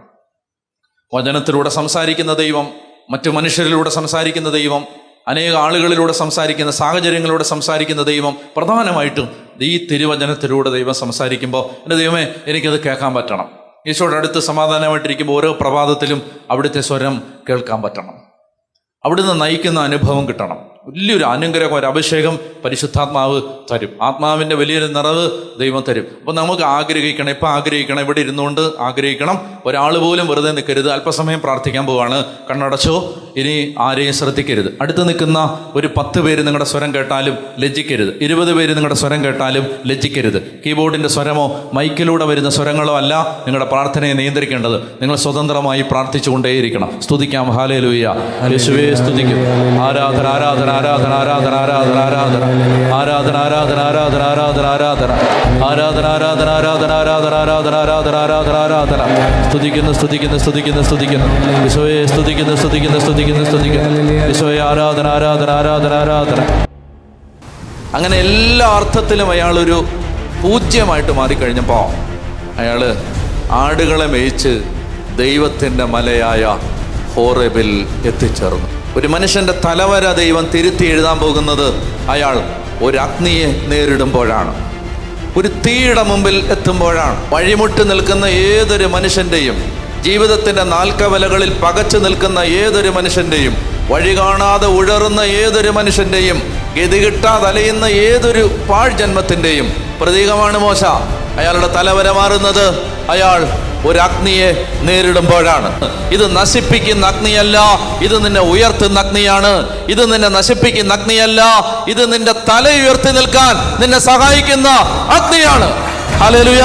വചനത്തിലൂടെ സംസാരിക്കുന്ന ദൈവം, മറ്റു മനുഷ്യരിലൂടെ സംസാരിക്കുന്ന ദൈവം, അനേക ആളുകളിലൂടെ സംസാരിക്കുന്ന, സാഹചര്യങ്ങളിലൂടെ സംസാരിക്കുന്ന ദൈവം, പ്രധാനമായിട്ടും ഈ തിരുവചനത്തിലൂടെ ദൈവം സംസാരിക്കുമ്പോൾ എൻ്റെ ദൈവമേ എനിക്കത് കേൾക്കാൻ പറ്റണം. ഈശോയുടെ അടുത്ത് സമാധാനമായിട്ടിരിക്കുമ്പോൾ ഓരോ പ്രഭാതത്തിലും അവിടുത്തെ സ്വരം കേൾക്കാൻ പറ്റണം. അവിടുന്ന് നയിക്കുന്ന അനുഭവം കിട്ടണം. വലിയൊരു അനുഗ്രഹം, ഒരു അഭിഷേകം പരിശുദ്ധാത്മാവ് തരും. ആത്മാവിൻ്റെ വലിയൊരു നിറവ് ദൈവം തരും. അപ്പോൾ നമുക്ക് ആഗ്രഹിക്കണം, ഇപ്പം ആഗ്രഹിക്കണം, ഇവിടെ ഇരുന്നുകൊണ്ട് ആഗ്രഹിക്കണം. ഒരാൾ പോലും വെറുതെ നിൽക്കരുത്. അല്പസമയം പ്രാർത്ഥിക്കാൻ പോവാണ്. കണ്ണടച്ചോ, ഇനി ആരെയും ശ്രദ്ധിക്കരുത്. അടുത്ത് നിൽക്കുന്ന ഒരു 10 പേര് നിങ്ങളുടെ സ്വരം കേട്ടാലും ലജ്ജിക്കരുത്. 20 പേര് നിങ്ങളുടെ സ്വരം കേട്ടാലും ലജ്ജിക്കരുത്. കീബോർഡിൻ്റെ സ്വരമോ മൈക്കിലൂടെ വരുന്ന സ്വരങ്ങളോ അല്ല നിങ്ങളുടെ പ്രാർത്ഥനയെ നിയന്ത്രിക്കേണ്ടത്. നിങ്ങൾ സ്വതന്ത്രമായി പ്രാർത്ഥിച്ചുകൊണ്ടേയിരിക്കണം. സ്തുതിക്കാം. ഹല്ലേലൂയ. യേശുവേ സ്തുതിക്കും. ആരാധന ആരാധന ആരാധന ആരാധന ആരാധന ആരാധന ആരാധന ആരാധന ആരാധന ആരാധന ആരാധന ആരാധന ആരാധന ആരാധന ആരാധന ആരാധന ആരാധന ആരാധന സ്തുതിക്കുന്നു സ്തുതിക്കുന്നു സ്തുതിക്കുന്നു സ്തുതിക്കുന്നു യേശുവേ സ്തുതിക്കുന്നു സ്തുതിക്കുന്നു സ്തുതിക്കുന്നു സ്തുതിക്കുന്നു യേശുവേ ആരാധന ആരാധന ആരാധന ആരാധന. അങ്ങനെ എല്ലാ അർത്ഥത്തിലും അയാളൊരു പൂജ്യമായിട്ട് മാറിക്കഴിഞ്ഞപ്പോൾ അയാൾ ആടുകളെ മേയിച്ച് ദൈവത്തിൻ്റെ മലയായ ഹോറേബിൽ എത്തിച്ചേർന്നു. ഒരു മനുഷ്യൻ്റെ തലവര ദൈവം തിരുത്തി എഴുതാൻ പോകുന്നത് അയാൾ ഒരു അഗ്നിയെ നേരിടുമ്പോഴാണ്, ഒരു തീയുടെ മുമ്പിൽ എത്തുമ്പോഴാണ്. വഴിമുട്ടി നിൽക്കുന്ന ഏതൊരു മനുഷ്യൻ്റെയും, ജീവിതത്തിൻ്റെ നാൽക്കവലകളിൽ പകച്ചു നിൽക്കുന്ന ഏതൊരു മനുഷ്യൻ്റെയും, വഴി കാണാതെ ഉഴറുന്ന ഏതൊരു മനുഷ്യൻ്റെയും, ഗതികിട്ടാതെ അലയുന്ന ഏതൊരു പാഴ്ജന്മത്തിൻ്റെയും പ്രതീകമാണ് മോശ. അയാളുടെ തലവര മാറുന്നത് അയാൾ ഒരു അഗ്നിയെ നേരിടുമ്പോഴാണ്. ഇത് നശിപ്പിക്കുന്ന അഗ്നിയല്ല, ഇത് നിന്നെ ഉയർത്തുന്ന അഗ്നിയാണ്. ഇത് നിന്നെ നശിപ്പിക്കുന്ന അഗ്നിയല്ല, ഇത് നിന്റെ തല ഉയർത്തി നിൽക്കാൻ നിന്നെ സഹായിക്കുന്ന അഗ്നിയാണ്. ഹല്ലേലൂയ.